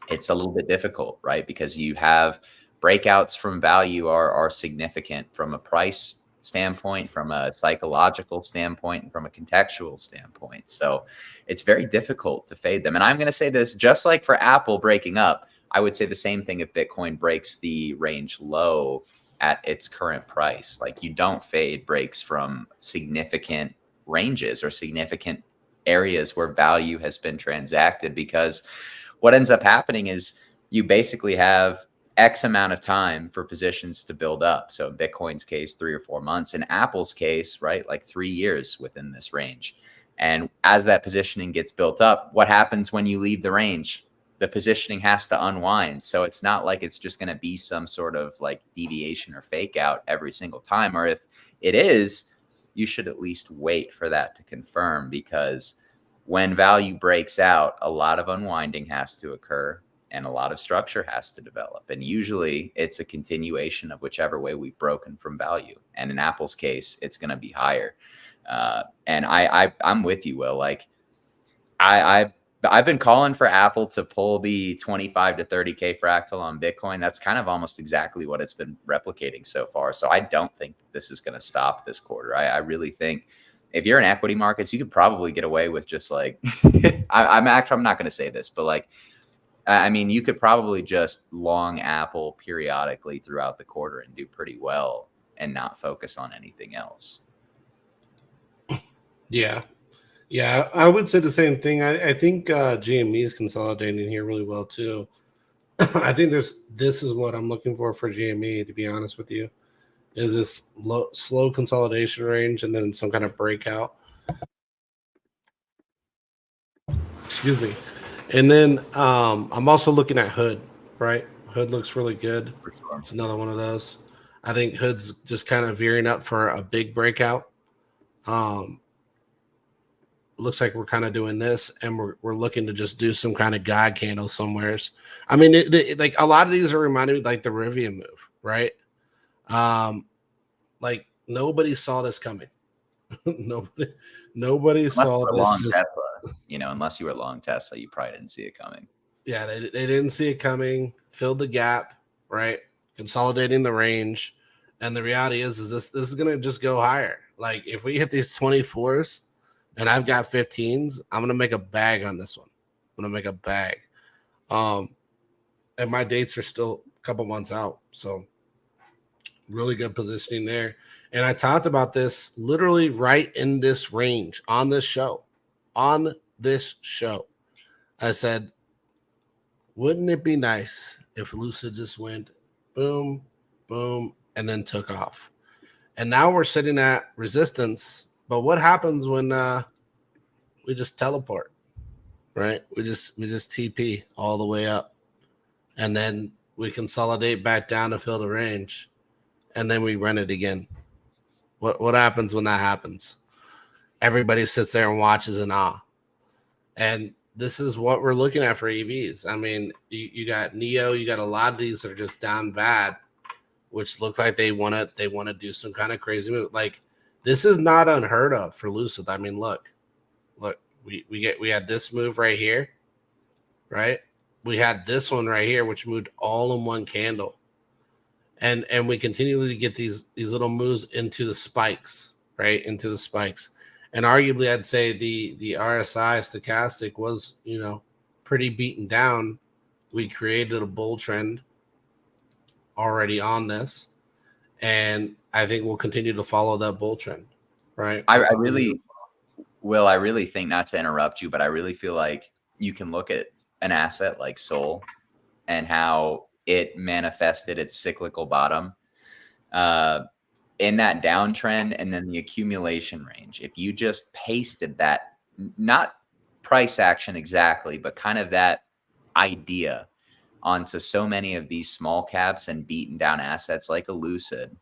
A: it's a little bit difficult, right? Because you have breakouts from value are significant from a price standpoint, from a psychological standpoint, and from a contextual standpoint. So it's very difficult to fade them. And I'm going to say this, just like for Apple breaking up, I would say the same thing if Bitcoin breaks the range low at its current price. Like, you don't fade breaks from significant ranges or significant areas where value has been transacted, because what ends up happening is you basically have X amount of time for positions to build up. So in Bitcoin's case, 3 or 4 months. In Apple's case, right, like 3 years within this range. And as that positioning gets built up, what happens when you leave the range? The positioning has to unwind. So it's not like it's just going to be some sort of like deviation or fake out every single time. Or if it is, you should at least wait for that to confirm, because when value breaks out, a lot of unwinding has to occur and a lot of structure has to develop. And usually it's a continuation of whichever way we've broken from value. And in Apple's case, it's going to be higher. And I'm with you, Will. Like I've been calling for Apple to pull the 25 to 30K fractal on Bitcoin. That's kind of almost exactly what it's been replicating so far. So I don't think this is going to stop this quarter. I really think if you're in equity markets, you could probably get away with just like, I'm not going to say this, but like, I mean, you could probably just long Apple periodically throughout the quarter and do pretty well and not focus on anything else.
B: Yeah. Yeah, I would say the same thing. I think GME is consolidating here really well too. I think this is what I'm looking for GME, to be honest with you, is this slow consolidation range and then some kind of breakout. Excuse me. And then I'm also looking at Hood, right? Hood looks really good.
A: For sure.
B: It's another one of those. I think Hood's just kind of veering up for a big breakout. Looks like we're kind of doing this, and we're looking to just do some kind of God candle somewheres. I mean, like a lot of these are reminding me like the Rivian move, right? Like nobody saw this coming. nobody saw this.
A: Tesla, unless you were long Tesla, you probably didn't see it coming.
B: Yeah, they didn't see it coming. Filled the gap, right? Consolidating the range, and the reality is this is gonna just go higher. Like if we hit these 24s. And I've got 15s. I'm going to make a bag on this one. I'm going to make a bag. And my dates are still a couple months out. So really good positioning there. And I talked about this literally right in this range on this show. On this show. I said, wouldn't it be nice if Lucid just went boom, boom, and then took off? And now we're sitting at resistance. But what happens when we just teleport, right? We just TP all the way up, and then we consolidate back down to fill the range, and then we run it again. What happens when that happens? Everybody sits there and watches in awe. And this is what we're looking at for EVs. I mean, you got NIO, you got a lot of these that are just down bad, which look like they want to do some kind of crazy move. Like, this is not unheard of for Lucid. I mean, look, we had this move right here, right? We had this one right here, which moved all in one candle, and we continually get these little moves into the spikes, right? Into the spikes, and arguably, I'd say the RSI stochastic was pretty beaten down. We created a bull trend already on this. And I think we'll continue to follow that bull trend, right?
A: I really think, not to interrupt you, but I really feel like you can look at an asset like Sol and how it manifested its cyclical bottom in that downtrend and then the accumulation range. If you just pasted that, not price action exactly, but kind of that idea onto so many of these small caps and beaten down assets like a Lucid.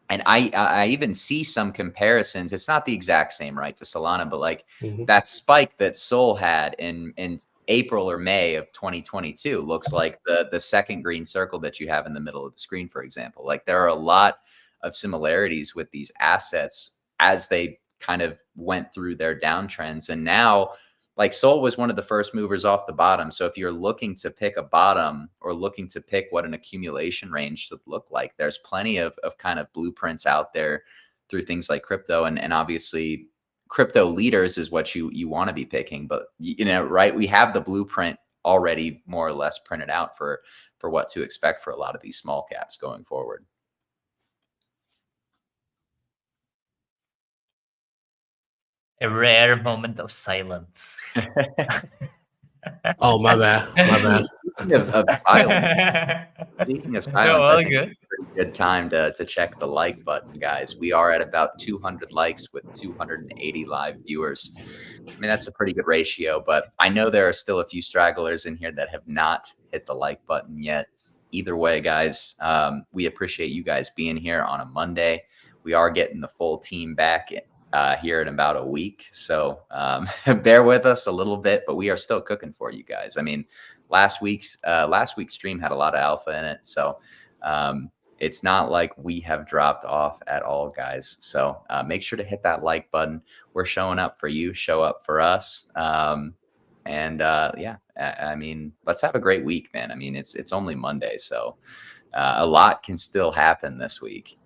A: And I even see some comparisons. It's not the exact same, right, to Solana, but like that spike that Sol had in April or May of 2022 looks like the second green circle that you have in the middle of the screen, for example. Like there are a lot of similarities with these assets as they kind of went through their downtrends. And now, like Sol was one of the first movers off the bottom. So if you're looking to pick a bottom or looking to pick what an accumulation range should look like, there's plenty of kind of blueprints out there through things like crypto. And obviously crypto leaders is what you want to be picking. But, right, we have the blueprint already more or less printed out for what to expect for a lot of these small caps going forward.
C: A rare moment of silence.
B: Oh, my bad.
A: Speaking of silence,
C: No, all good.
A: good time to check the like button, guys. We are at about 200 likes with 280 live viewers. I mean, that's a pretty good ratio, but I know there are still a few stragglers in here that have not hit the like button yet. Either way, guys, we appreciate you guys being here on a Monday. We are getting the full team back here in about a week. So bear with us a little bit, but we are still cooking for you guys. I mean, last week's stream had a lot of alpha in it. So it's not like we have dropped off at all, guys. So make sure to hit that like button. We're showing up for you, show up for us. Yeah, I mean, let's have a great week, man. I mean, it's only Monday, so a lot can still happen this week.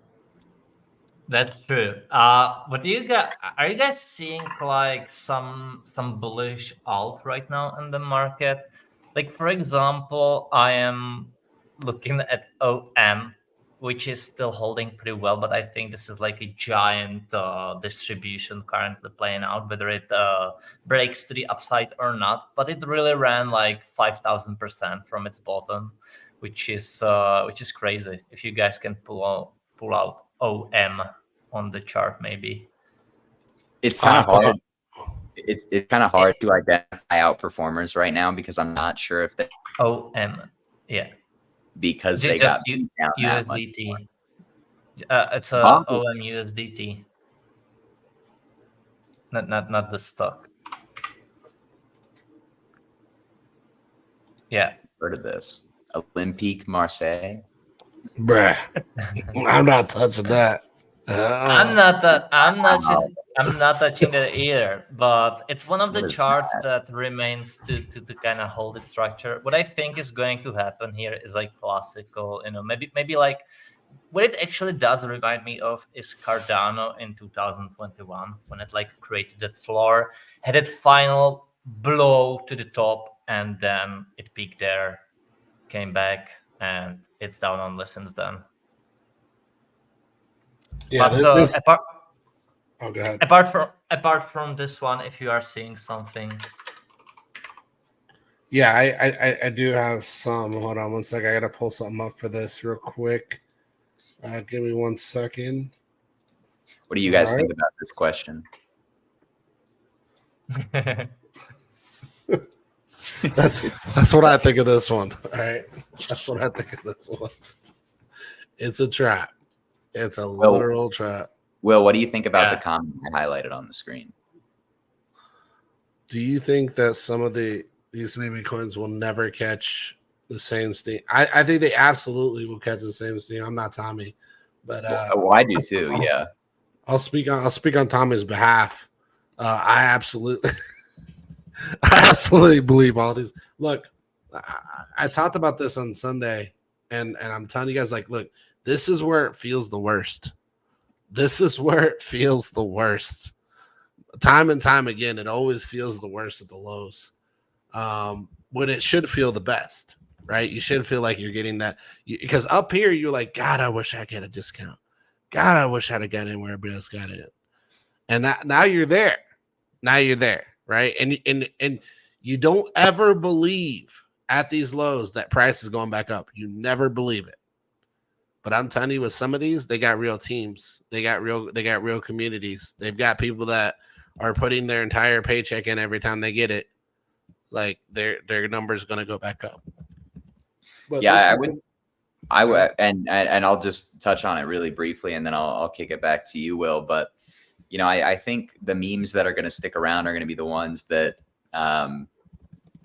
C: That's true. What do you got? Are you guys seeing like some bullish alt right now in the market? Like, for example, I am looking at OM, which is still holding pretty well, but I think this is like a giant distribution currently playing out, whether it breaks to the upside or not. But it really ran like 5,000% from its bottom, which is crazy. If you guys can pull out OM on the chart, maybe.
A: It's kind of hard. It's kind of hard to identify outperformers right now because I'm not sure if they
C: OM, yeah,
A: because they got beat down
C: USDT. It's a OM USDT, not the stock. Yeah,
A: heard of this Olympique Marseille,
B: bruh. I'm not touching that.
C: I'm not touching it either, but it's one of the charts that remains to kind of hold its structure. What I think is going to happen here is like classical, maybe like what it actually does remind me of is Cardano in 2021 when it like created that floor, had its final blow to the top, and then it peaked there, came back, and it's down on since then.
B: Yeah,
C: but
B: go ahead.
C: Apart from this one, if you are seeing something,
B: yeah, I do have some. Hold on one sec. I gotta pull something up for this real quick. Give me 1 second.
A: What do you guys think about this question?
B: That's what I think of this one. All right, that's what I think of this one. It's a trap. It's a literal trap.
A: Will, what do you think about the comment I highlighted on the screen?
B: Do you think that some of these meme coins will never catch the same steam? I think they absolutely will catch the same steam. I'm not Tommy, but
A: I do too. Yeah,
B: I'll speak on Tommy's behalf. I absolutely believe all these. Look, I talked about this on Sunday, and I'm telling you guys, like, look. This is where it feels the worst. This is where it feels the worst. Time and time again, it always feels the worst at the lows. When it should feel the best, right? You should feel like you're getting that. Because up here, you're like, God, I wish I could get a discount. God, I wish I'd have got in where everybody else got in. And now you're there. Now you're there, right? And you don't ever believe at these lows that price is going back up. You never believe it. But I'm telling you, with some of these, they got real teams. They got real communities. They've got people that are putting their entire paycheck in every time they get it. Like their number's going to go back up. But
A: yeah, I would, and I'll just touch on it really briefly, and then I'll kick it back to you, Will. But I think the memes that are going to stick around are going to be the ones that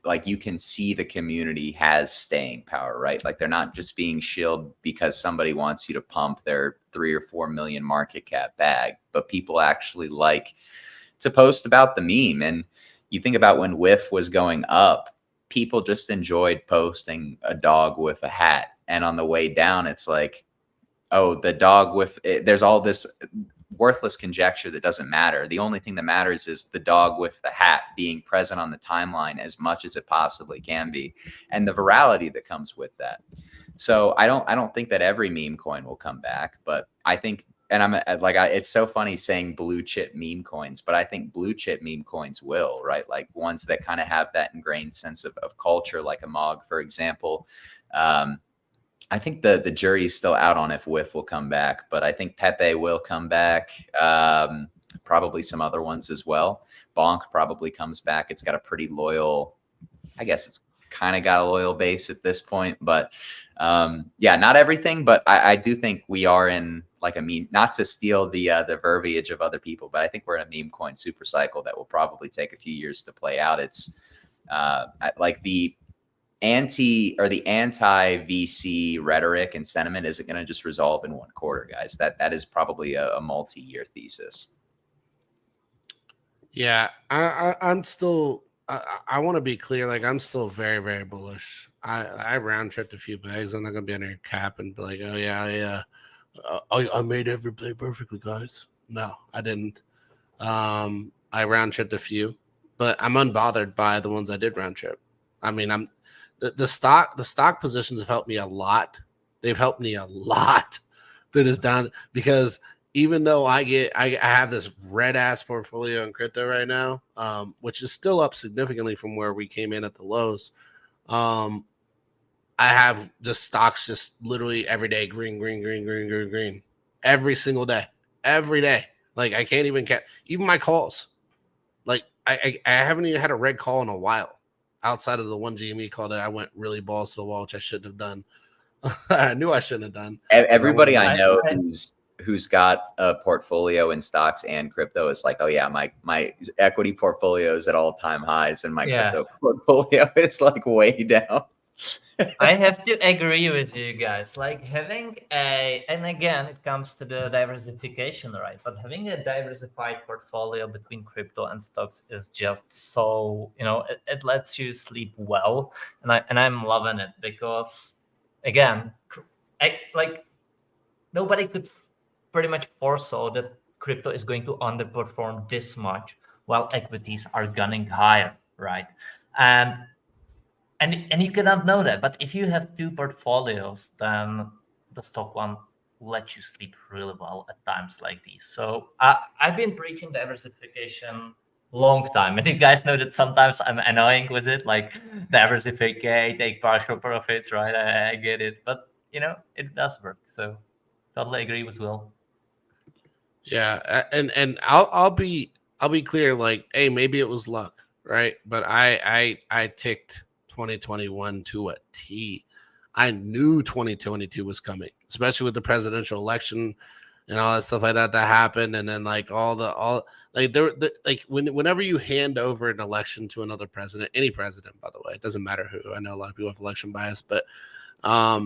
A: like you can see the community has staying power, right? Like they're not just being shilled because somebody wants you to pump their 3 or 4 million market cap bag, but people actually like to post about the meme. And you think about when WIF was going up, people just enjoyed posting a dog with a hat. And on the way down, it's like, oh, the dog with it, there's all this worthless conjecture that doesn't matter. The only thing that matters is the dog with the hat being present on the timeline as much as it possibly can be, and the virality that comes with that. So I don't think that every meme coin will come back, but I think, and it's so funny saying blue chip meme coins, but I think blue chip meme coins will, right? Like ones that kind of have that ingrained sense of culture, like a MOG, for example. I think the jury is still out on if WIF will come back, but I think Pepe will come back. Probably some other ones as well. Bonk probably comes back. It's got a pretty loyal, I guess it's kind of got a loyal base at this point, but yeah, not everything, but I do think we are in like a meme, not to steal the verbiage of other people, but I think we're in a meme coin super cycle that will probably take a few years to play out. It's like the anti VC rhetoric and sentiment isn't going to just resolve in one quarter, guys. That is probably a multi-year thesis.
B: Yeah, I'm still. I want to be clear. Like, I'm still very, very bullish. I round tripped a few bags. I'm not gonna be under your cap and be like, oh yeah, I made every play perfectly, guys. No, I didn't. I round tripped a few, but I'm unbothered by the ones I did round trip. I mean, the stock positions have helped me a lot. They've helped me a lot. That is down because even though I have this red ass portfolio in crypto right now, which is still up significantly from where we came in at the lows. I have the stocks just literally every day green every single day, every day. Like I can't even catch even my calls. Like I haven't even had a red call in a while, outside of the one GME call that I went really balls to the wall, which I shouldn't have done. I knew I shouldn't have done.
A: Everybody I know who's got a portfolio in stocks and crypto is like, oh yeah, my equity portfolio is at all-time highs and my crypto portfolio is like way down.
C: I have to agree with you guys. Like having and again, it comes to the diversification, right? But having a diversified portfolio between crypto and stocks is just so, it lets you sleep well, and I'm loving it because, again, like nobody could pretty much foresaw that crypto is going to underperform this much while equities are gunning higher, right? And you cannot know that. But if you have two portfolios, then the stock one lets you sleep really well at times like these. So I've been preaching diversification long time, and you guys know that sometimes I'm annoying with it, like diversify, take partial profits, right? I get it, but it does work. So totally agree with Will.
B: Yeah, and I'll be clear. Like, hey, maybe it was luck, right? But I ticked 2021 to a T. I knew 2022 was coming, especially with the presidential election and all that stuff like that happened, and then like whenever you hand over an election to another president, any president, by the way, it doesn't matter who. I know a lot of people have election bias, but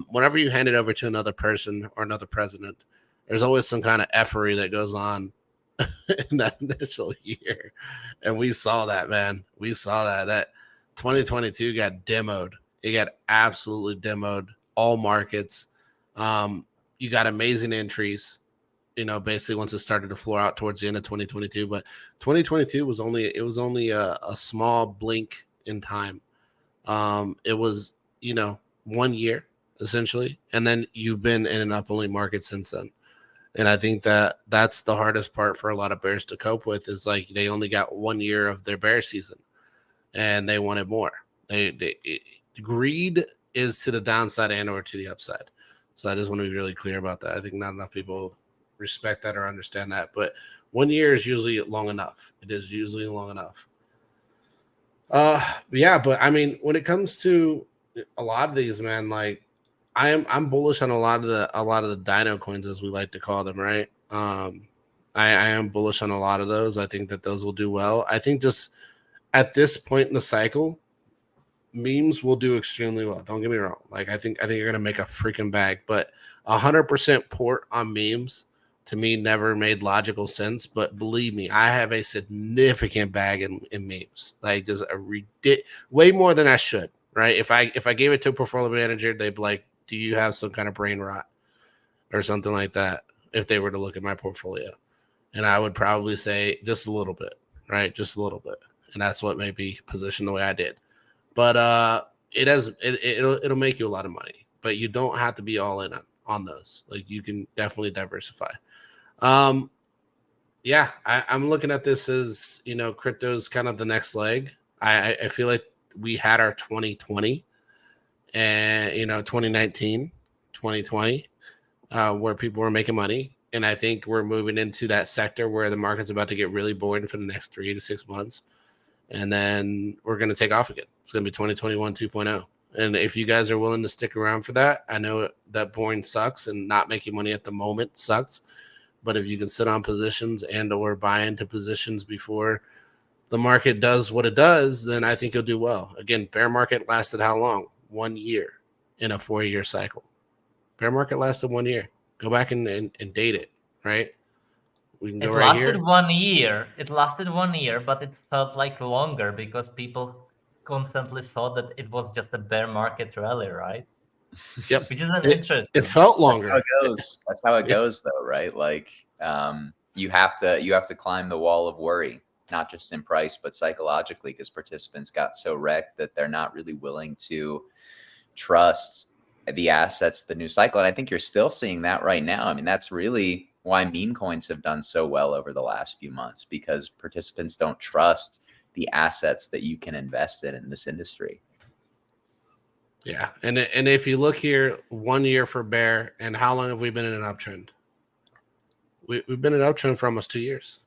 B: whenever you hand it over to another person or another president, there's always some kind of effery that goes on in that initial year. And we saw that, man. We saw that 2022 got demoed. It got absolutely demoed. All markets. You got amazing entries, basically once it started to floor out towards the end of 2022. But 2022 was only a small blink in time. It was, 1 year essentially. And then you've been in an up only market since then. And I think that's the hardest part for a lot of bears to cope with is like they only got 1 year of their bear season and they wanted more. Greed is to the downside and or to the upside. So I just want to be really clear about that. I think not enough people respect that or understand that. But 1 year is usually long enough. It is usually long enough. Yeah, but I mean, when it comes to a lot of these, man, like I'm bullish on a lot of the dino coins, as we like to call them, right? I am bullish on a lot of those. I think that those will do well. I think just at this point in the cycle, memes will do extremely well. Don't get me wrong. Like I think you're gonna make a freaking bag, but 100% port on memes to me never made logical sense. But believe me, I have a significant bag in memes. Like just way more than I should. Right? If I gave it to a portfolio manager, they'd be like, do you have some kind of brain rot or something like that if they were to look at my portfolio? And I would probably say just a little bit, right? Just a little bit. And that's what made me position the way I did. But it'll make you a lot of money, but you don't have to be all in on those. Like you can definitely diversify. Yeah, I'm looking at this as, crypto's kind of the next leg. I feel like we had our 2020 and 2019 2020, where people were making money. And I think we're moving into that sector where the market's about to get really boring for the next 3 to 6 months. And then we're going to take off again. It's going to be 2021 2.0. And if you guys are willing to stick around for that, I know that boring sucks and not making money at the moment sucks. But if you can sit on positions and or buy into positions before the market does what it does, then I think you'll do well. Again, bear market lasted how long? 1 year in a 4-year cycle. Bear market lasted 1 year. Go back and date it, right? We can go right here.
C: It lasted 1 year. It lasted 1 year, but it felt like longer because people constantly saw that it was just a bear market rally, right?
B: Yep.
C: Which is interesting.
B: It felt longer.
A: That's how it goes. That's how it goes, though, right? Like, you have to climb the wall of worry, not just in price, but psychologically, because participants got so wrecked that they're not really willing to trust the assets, the new cycle. And I think you're still seeing that right now. I mean, that's really why meme coins have done so well over the last few months, because participants don't trust the assets that you can invest in this industry.
B: Yeah. And if you look here, 1 year for bear, and how long have we been in an uptrend? We've been in an uptrend for almost 2 years.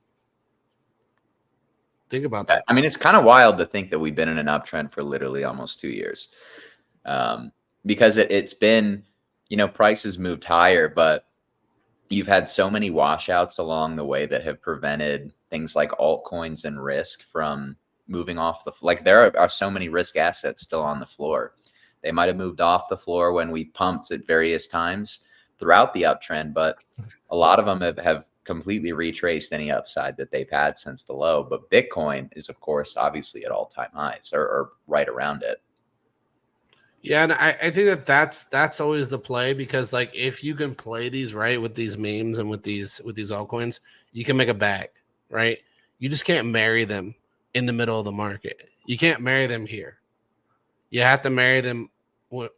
B: Think about that.
A: I mean, it's kind of wild to think that we've been in an uptrend for literally almost 2 years. Because it's been, prices moved higher, but you've had so many washouts along the way that have prevented things like altcoins and risk from moving off like there are so many risk assets still on the floor. They might have moved off the floor when we pumped at various times throughout the uptrend, but a lot of them have completely retraced any upside that they've had since the low. But Bitcoin is, of course, obviously at all-time highs or right around it.
B: Yeah, and I think that's always the play, because like if you can play these right with these memes and with these altcoins, you can make a bag, right? You just can't marry them in the middle of the market. You can't marry them here. You have to marry them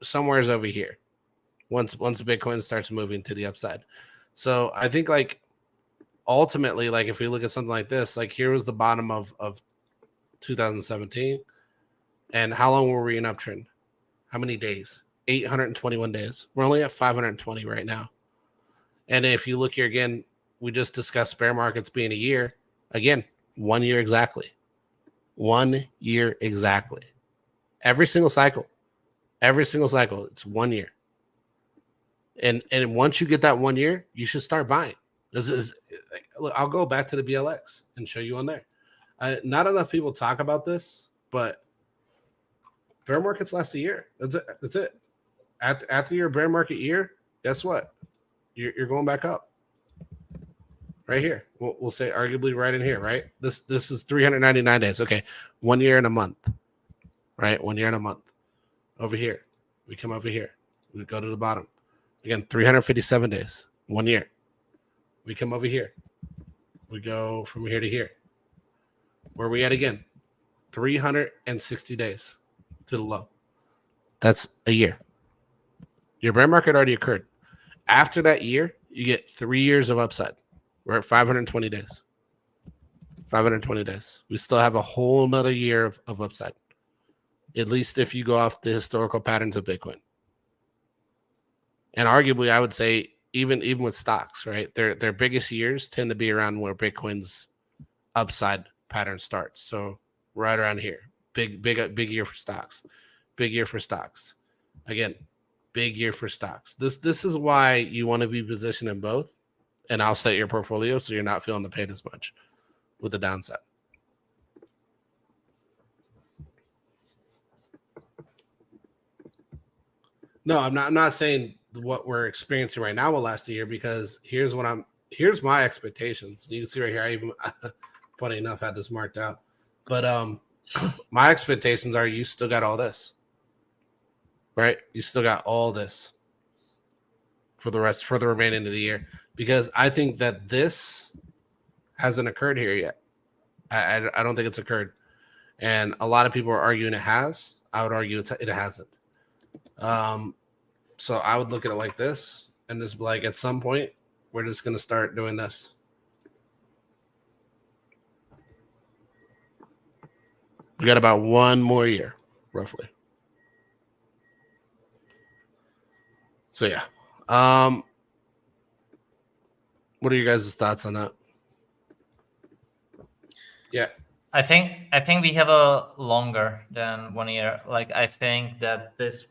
B: somewhere's over here. Once Bitcoin starts moving to the upside. So I think like ultimately, like if we look at something like this, like here was the bottom of 2017, and how long were we in uptrend? How many days? 821 days. We're only at 520 right now. And if you look here again, we just discussed bear markets being a year. Again, 1 year exactly. 1 year exactly. Every single cycle, it's 1 year. And once you get that 1 year, you should start buying. Look, I'll go back to the BLX and show you on there. Not enough people talk about this, but bear markets last a year. That's it. After your bear market year, guess what? You're going back up. Right here. We'll say arguably right in here, right? This is 399 days. Okay. 1 year and a month. Right? 1 year and a month. Over here. We come over here. We go to the bottom. Again, 357 days. 1 year. We come over here. We go from here to here. Where are we at again? 360 days to the low. That's a year. Your bear market already occurred. After that year, you get 3 years of upside. We're at 520 days. 520 days. We still have a whole nother year of upside. At least if you go off the historical patterns of Bitcoin. And arguably, I would say even with stocks, right? Their biggest years tend to be around where Bitcoin's upside pattern starts. So right around here. Big year for stocks. Big year for stocks. Again, big year for stocks. This is why you want to be positioned in both. And I'll set your portfolio so you're not feeling the pain as much with the downside. No, I'm not saying what we're experiencing right now will last a year, because here's my expectations. You can see right here, I even funny enough had this marked out. But my expectations are you still got all this. Right? You still got all this for the remaining of the year. Because I think that this hasn't occurred here yet. I don't think it's occurred. And a lot of people are arguing it has. I would argue it hasn't. So I would look at it like this and just be like, at some point, we're just going to start doing this. We got about 1 more year, roughly. So yeah, What are you guys' thoughts on that? Yeah.
C: I think we have a longer than 1 year. Like I think that this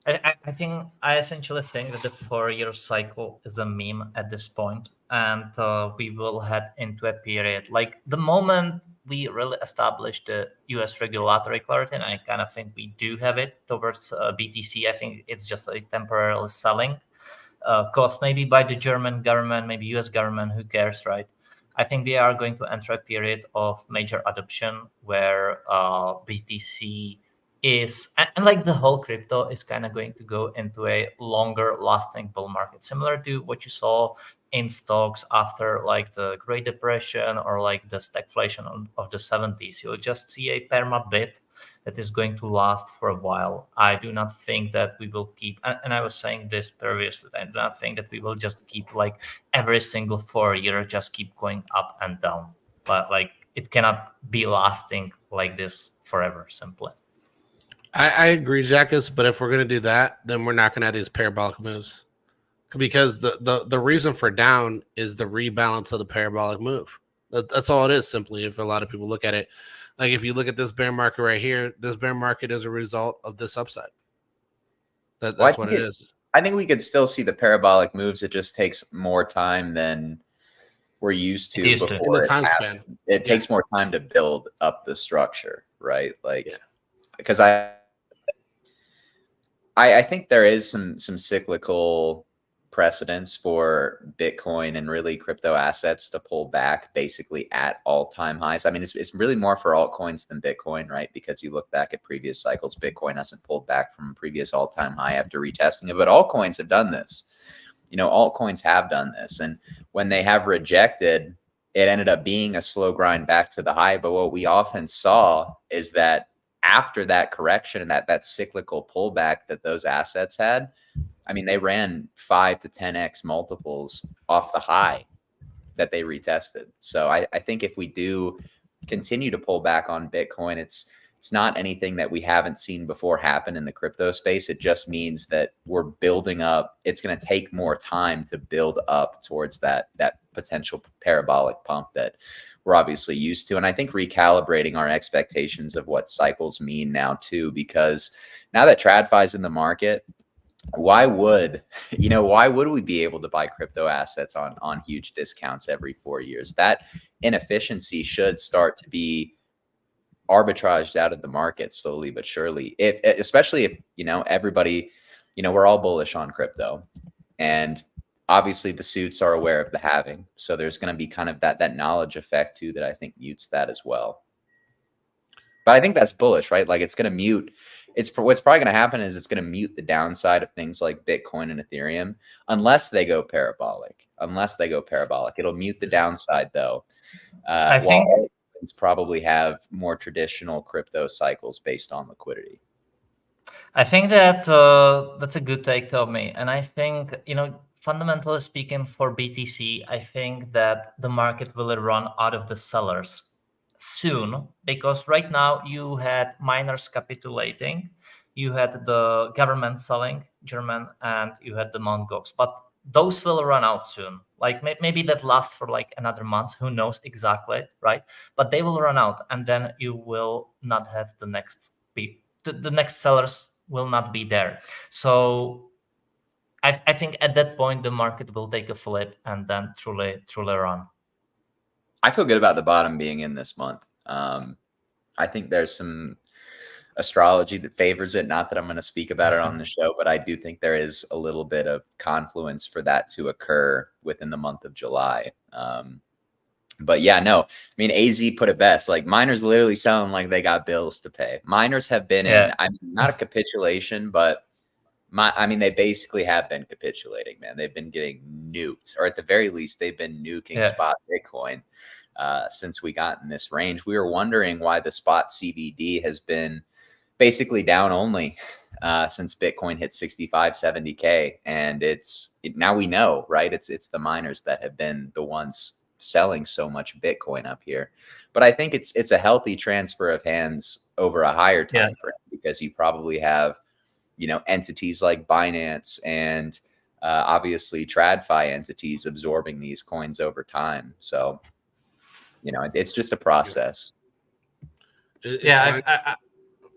C: I essentially think that the 4 year cycle is a meme at this point, and we will head into a period like the moment we really established the U.S. regulatory clarity, and I kind of think we do have it towards BTC. I think it's just a temporary selling, caused maybe by the German government, maybe U.S. government. Who cares, right? I think we are going to enter a period of major adoption where BTC is and like the whole crypto is kind of going to go into a longer lasting bull market, similar to what you saw in stocks after like the Great Depression or like the stagflation of the 70s. You'll just see a perma bit that is going to last for a while. I do not think that we will keep, and I was saying this previously, I do not think that we will just keep like every single 4 year just keep going up and down. But like it cannot be lasting like this forever, simply.
B: I agree, Jackus, but if we're going to do that, then we're not going to have these parabolic moves. Because the reason for down is the rebalance of the parabolic move. That's all it is, simply, if a lot of people look at it. Like if you look at this bear market right here, this bear market is a result of this upside. That's what it is.
A: I think we could still see the parabolic moves. It just takes more time than we're used to before.
B: In the time span.
A: It takes more time to build up the structure, right? Like, because I think there is some cyclical precedence for Bitcoin and really crypto assets to pull back basically at all-time highs. I mean, it's really more for altcoins than Bitcoin, right? Because you look back at previous cycles, Bitcoin hasn't pulled back from a previous all-time high after retesting it, but altcoins have done this. You know, altcoins have done this. And when they have rejected, it ended up being a slow grind back to the high. But what we often saw is that after that correction and that cyclical pullback that those assets had, I mean, they ran 5 to 10x multiples off the high that they retested. So I think if we do continue to pull back on Bitcoin, it's not anything that we haven't seen before happen in the crypto space. It just means that we're building up. It's going to take more time to build up towards that potential parabolic pump that we're obviously used to. And I think recalibrating our expectations of what cycles mean now too, because now that TradFi is in the market, why would we be able to buy crypto assets on huge discounts every 4 years? That inefficiency should start to be arbitraged out of the market slowly but surely. Especially if, everybody, we're all bullish on crypto, and obviously the suits are aware of the halving. So there's going to be kind of that knowledge effect too, that I think mutes that as well. But I think that's bullish, right? Like it's going to mute. What's probably going to happen is it's going to mute the downside of things like Bitcoin and Ethereum, unless they go parabolic. It'll mute the downside though. While altcoins probably have more traditional crypto cycles based on liquidity.
C: I think that that's a good take, Tommy. And I think, fundamentally speaking, for BTC, I think that the market will run out of the sellers soon, because right now you had miners capitulating, you had the government selling German, and you had the non-govs, but those will run out soon. Like maybe that lasts for like another month, who knows exactly, right? But they will run out, and then you will not have the next the next sellers will not be there. So I think at that point the market will take a flip and then truly run.
A: I feel good about the bottom being in this month. I think there's some astrology that favors it. Not that I'm going to speak about it on the show, but I do think there is a little bit of confluence for that to occur within the month of July. But yeah, no, I mean, AZ put it best. Like miners literally sound like they got bills to pay. Miners have been in, I mean, not a capitulation, but they basically have been capitulating, man. They've been getting nuked, or at the very least, they've been nuking spot Bitcoin since we got in this range. We were wondering why the spot CBD has been basically down only since Bitcoin hit 65, 70K. And now we know, right? It's the miners that have been the ones selling so much Bitcoin up here. But I think it's a healthy transfer of hands over a higher time frame, because you probably have entities like Binance and obviously TradFi entities absorbing these coins over time. So, it's just a process.
B: It's
C: Yeah,
B: like,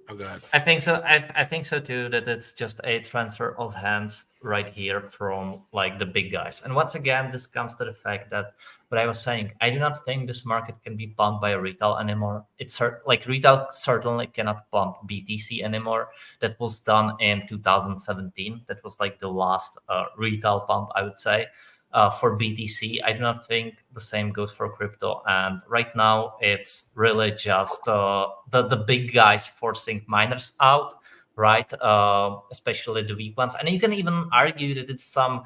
B: oh god.
C: I think so. I think so too. That it's just a transfer of hands right here from like the big guys. And once again, this comes to the fact that what I was saying. I do not think this market can be pumped by retail anymore. It's like retail certainly cannot pump BTC anymore. That was done in 2017. That was like the last retail pump, I would say. For BTC, I do not think the same goes for crypto. And right now, it's really just the big guys forcing miners out, right? Especially the weak ones. And you can even argue that it's some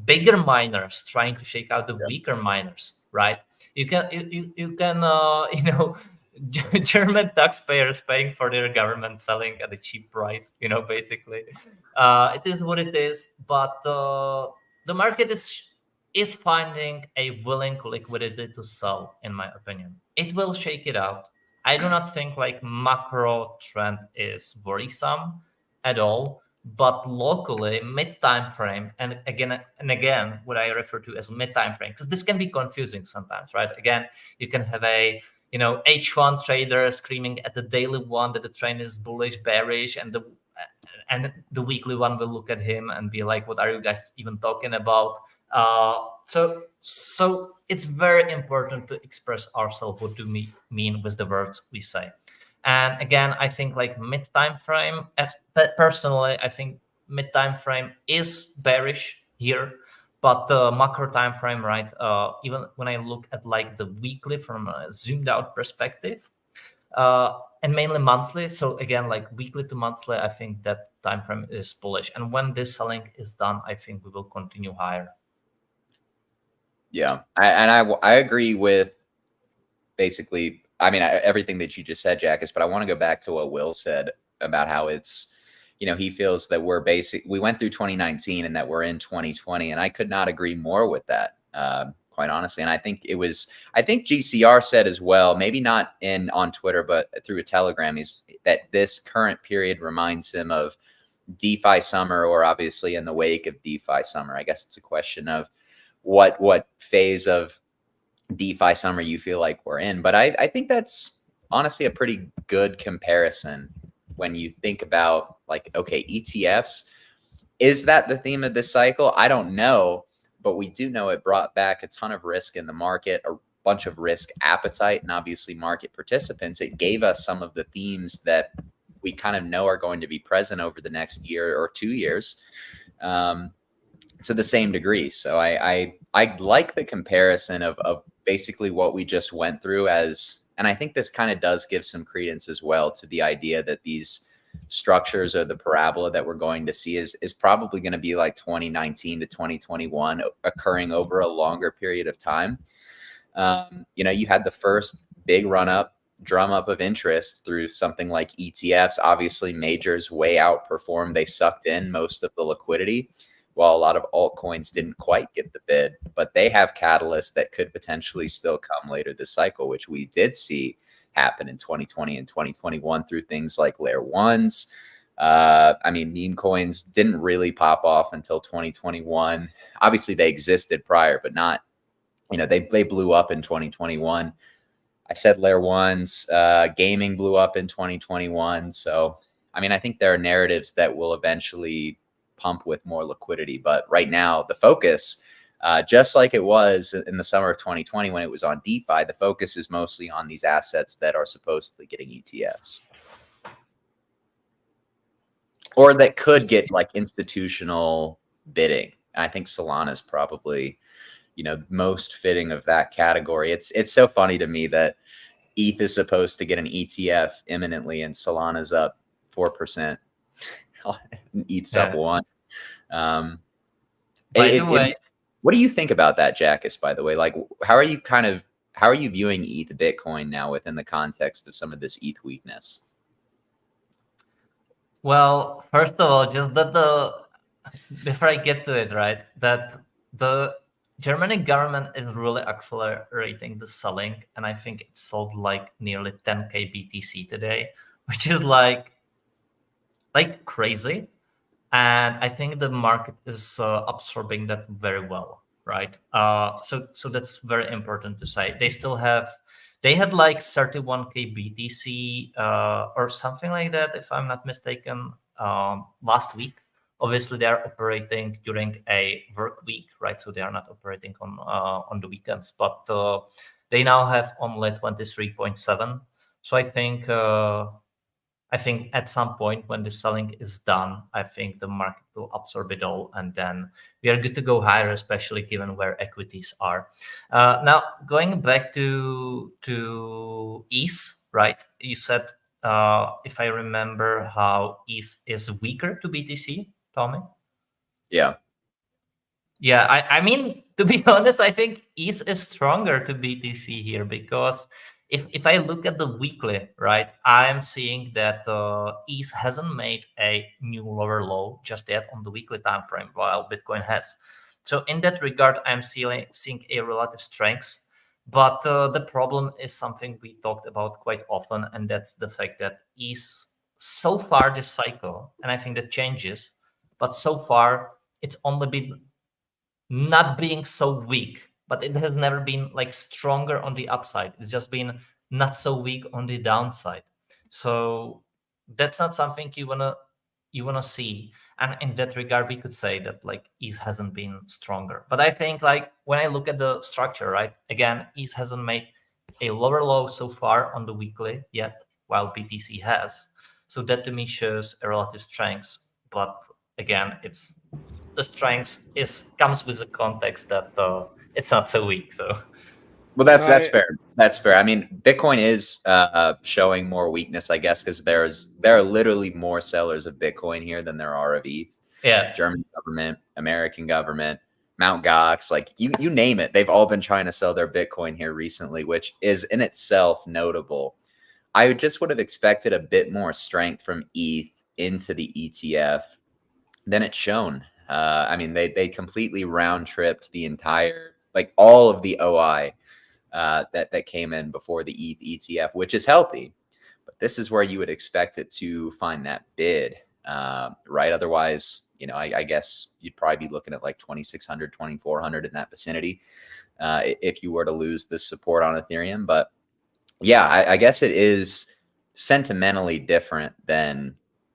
C: bigger miners trying to shake out the weaker miners, right? You can you can German taxpayers paying for their government selling at a cheap price. Basically, it is what it is. But the market is finding a willing liquidity to sell, in my opinion. It will shake it out. I do not think like macro trend is worrisome at all, but locally, mid time frame, and again, what I refer to as mid time frame, because this can be confusing sometimes, right? Again, you can have a H1 trader screaming at the daily one that the trend is bullish, bearish, and the weekly one will look at him and be like, "What are you guys even talking about?" So it's very important to express ourselves. What do we mean with the words we say? And again, I think like mid time frame. Personally, I think mid time frame is bearish here, but the macro time frame, right? Even when I look at like the weekly from a zoomed out perspective, and mainly monthly. So again, like weekly to monthly, I think that time frame is bullish. And when this selling is done, I think we will continue higher.
A: Yeah, I agree with basically, everything that you just said, Jackus, but I want to go back to what Will said about how it's, he feels that we went through 2019 and that we're in 2020. And I could not agree more with that, quite honestly. And I think GCR said as well, maybe not on Twitter, but through a Telegram, that this current period reminds him of DeFi summer, or obviously in the wake of DeFi summer. I guess it's a question of what phase of DeFi summer you feel like we're in. But I think that's honestly a pretty good comparison when you think about like, okay, ETFs, is that the theme of this cycle? I don't know, but we do know it brought back a ton of risk in the market, a bunch of risk appetite, and obviously market participants. It gave us some of the themes that we kind of know are going to be present over the next year or 2 years. To the same degree. So I like the comparison of basically what we just went through and I think this kind of does give some credence as well to the idea that these structures or the parabola that we're going to see is probably going to be like 2019 to 2021, occurring over a longer period of time. You had the first big drum up of interest through something like ETFs. Obviously, majors way outperformed. They sucked in most of the liquidity, while a lot of altcoins didn't quite get the bid, but they have catalysts that could potentially still come later this cycle, which we did see happen in 2020 and 2021 through things like layer ones. Meme coins didn't really pop off until 2021. Obviously, they existed prior, but not, they blew up in 2021. I said layer ones, gaming blew up in 2021. So, I think there are narratives that will eventually pump with more liquidity. But right now, the focus, just like it was in the summer of 2020 when it was on DeFi, the focus is mostly on these assets that are supposedly getting ETFs. Or that could get like institutional bidding. And I think Solana is probably, most fitting of that category. It's so funny to me that ETH is supposed to get an ETF imminently and Solana's up 4%. ETH's up 1.
C: By the way,
A: what do you think about that, Jackus, by the way? Like, how are you viewing ETH Bitcoin now within the context of some of this ETH weakness?
C: well, first of all, just before I get to it, right, that the German government is really accelerating the selling, and I think it sold like nearly 10k BTC today, which is like crazy. and I think the market is absorbing that very well, right? So that's very important to say. They had like 31K BTC or something like that, if I'm not mistaken, last week. Obviously, they are operating during a work week, right? So they are not operating on the weekends, but they now have only 23.7. So I think at some point when the selling is done, I think the market will absorb it all, and then we are good to go higher, especially given where equities are. Now, going back to ETH, right? You said, if I remember, how ETH is weaker to BTC, Tommy.
A: Yeah.
C: Yeah, I mean, to be honest, I think ETH is stronger to BTC here, because if I look at the weekly, right, I'm seeing that ETH hasn't made a new lower low just yet on the weekly time frame, while Bitcoin has. So in that regard, I'm seeing a relative strength. But the problem is something we talked about quite often, and that's the fact that ETH so far this cycle, and I think that changes, but so far it's only been not being so weak, but it has never been like stronger on the upside. It's just been not so weak on the downside. So that's not something you wanna see. And in that regard, we could say that like ETH hasn't been stronger. But I think like when I look at the structure, right? Again, ETH hasn't made a lower low so far on the weekly yet, while BTC has. So that to me shows a relative strength. But again, it's the strength comes with the context that it's not so weak. So
A: Well, that's fair. That's fair. I mean, Bitcoin is showing more weakness, I guess, because there are literally more sellers of Bitcoin here than there are of ETH.
C: yeah,
A: German government, American government, Mount Gox, like you name it, they've all been trying to sell their Bitcoin here recently, which is in itself notable. I just would have expected a bit more strength from ETH into the ETF than it's shown. I mean, they completely round tripped the entire, like all of the OI that came in before the ETH ETF, which is healthy. But this is where you would expect it to find that bid, right? Otherwise, I guess you'd probably be looking at like 2,600, 2,400 in that vicinity if you were to lose this support on Ethereum. But yeah, I guess it is sentimentally different than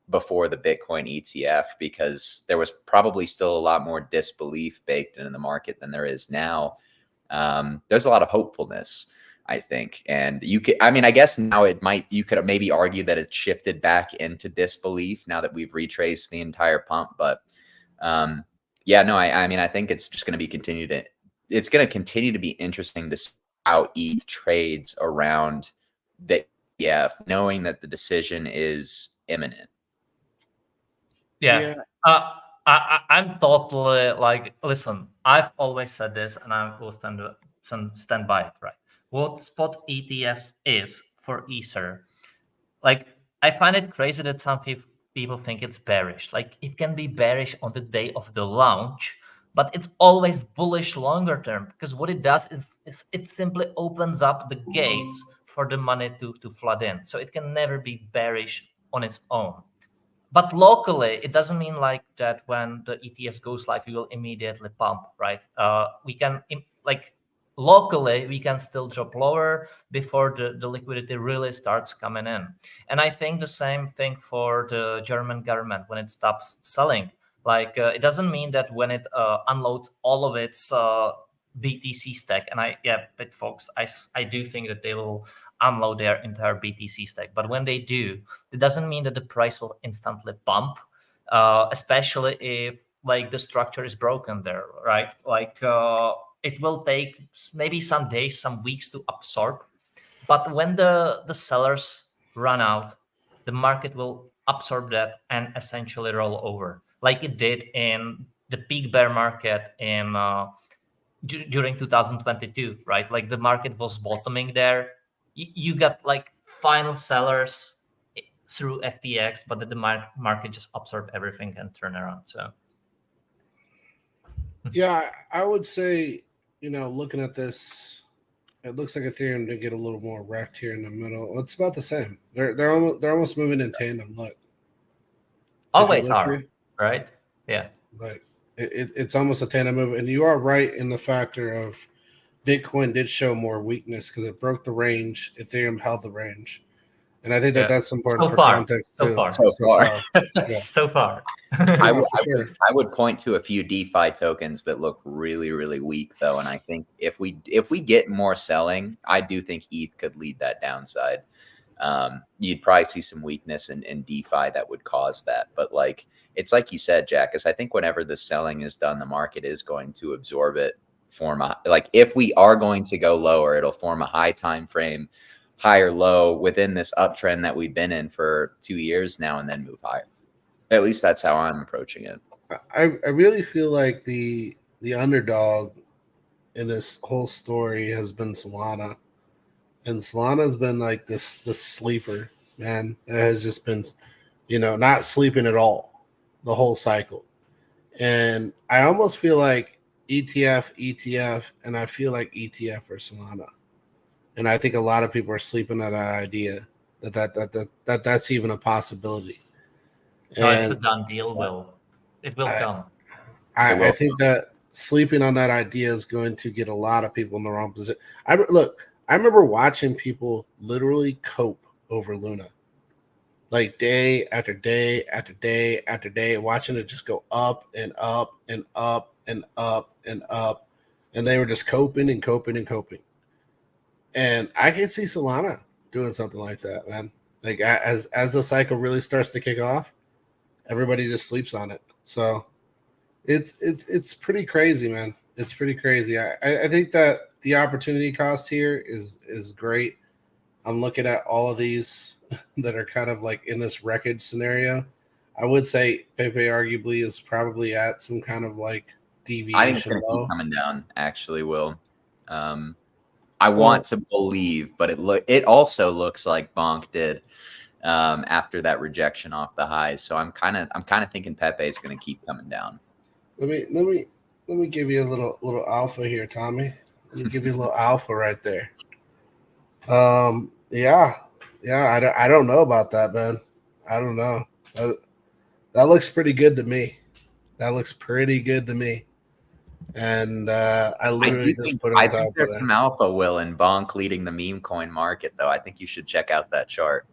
A: before the Bitcoin ETF, because there was probably still a lot more disbelief baked in the market than there is now. There's a lot of hopefulness, I think. And I guess now you could maybe argue that it's shifted back into disbelief now that we've retraced the entire pump. But yeah, no, I mean, I think it's just going to continue to be interesting to see how ETH trades around the ETF, knowing that the decision is imminent.
C: yeah. I'm totally like, listen, I've always said this, and I will stand by it, right? What spot ETFs is for Ether, like, I find it crazy that some people think it's bearish. Like, it can be bearish on the day of the launch, but it's always bullish longer term, because what it does is it simply opens up the gates for the money to flood in. So it can never be bearish on its own. But locally, it doesn't mean like that when the ETF goes live, we will immediately pump, right? We can, like, locally, we can still drop lower before the liquidity really starts coming in. And I think the same thing for the German government when it stops selling. Like, it doesn't mean that when it unloads all of its BTC stack, and but folks, I do think that they will unload their entire BTC stack. But when they do, it doesn't mean that the price will instantly pump, especially if like the structure is broken there, right? Like, it will take maybe some days, some weeks to absorb. But when the sellers run out, the market will absorb that and essentially roll over, like it did in the peak bear market in during 2022, right? Like, the market was bottoming there. You got like final sellers through FTX, but the market just absorbed everything and turn around. So
B: yeah, I would say, looking at this, it looks like Ethereum did get a little more wrecked here in the middle. It's about the same. They're almost moving in tandem. Look,
C: always are. right? Yeah.
B: Like it's almost a tandem move, and you are right in the factor of Bitcoin did show more weakness because it broke the range. Ethereum held the range, and I think that
C: Yeah.
B: that's important
C: So
B: for
C: far.
B: context
C: So
B: too.
C: far.
A: So far.
B: Yeah.
C: So far.
A: I
B: No,
A: would,
B: for sure.
A: I would point to a few DeFi tokens that look really, really weak though, and I think if we get more selling, I do think ETH could lead that downside. You'd probably see some weakness in DeFi that would cause that, but like it's like you said, Jack, because I think whenever the selling is done, the market is going to absorb it. Like if we are going to go lower, it'll form a high time frame, higher low within this uptrend that we've been in for 2 years now, and then move higher. At least that's how I'm approaching it.
B: I really feel like the underdog in this whole story has been Solana, and Solana's been like this sleeper, man. It has just been, not sleeping at all the whole cycle. And I almost feel like ETF, and I feel like ETF for Solana. And I think a lot of people are sleeping on that idea that's even a possibility.
C: No, it's a
B: And
C: done deal, Will. It will come.
B: I think that sleeping on that idea is going to get a lot of people in the wrong position. I remember watching people literally cope over Luna, like day after day after day after day, watching it just go up and up and up and up and up, and they were just coping and coping and coping. And I can see Solana doing something like that, man. Like as the cycle really starts to kick off, everybody just sleeps on it. So it's pretty crazy, man. It's pretty crazy. I think that the opportunity cost here is great. I'm looking at all of these that are kind of like in this wreckage scenario. I would say Pepe arguably is probably at some kind of like deviation.
A: I think it's going to keep coming down. Actually, Will. I want to believe, but it also looks like Bonk did after that rejection off the highs. So I'm kind of thinking Pepe is going to keep coming down.
B: Let me give you a little alpha here, Tommy. Let me give you a little alpha right there. Yeah. I don't know about that, man. I don't know. That looks pretty good to me. That looks pretty good to me. And I literally just put it on top of that.
A: I think there's some alpha, Will, in Bonk leading the meme coin market, though. I think you should check out that chart.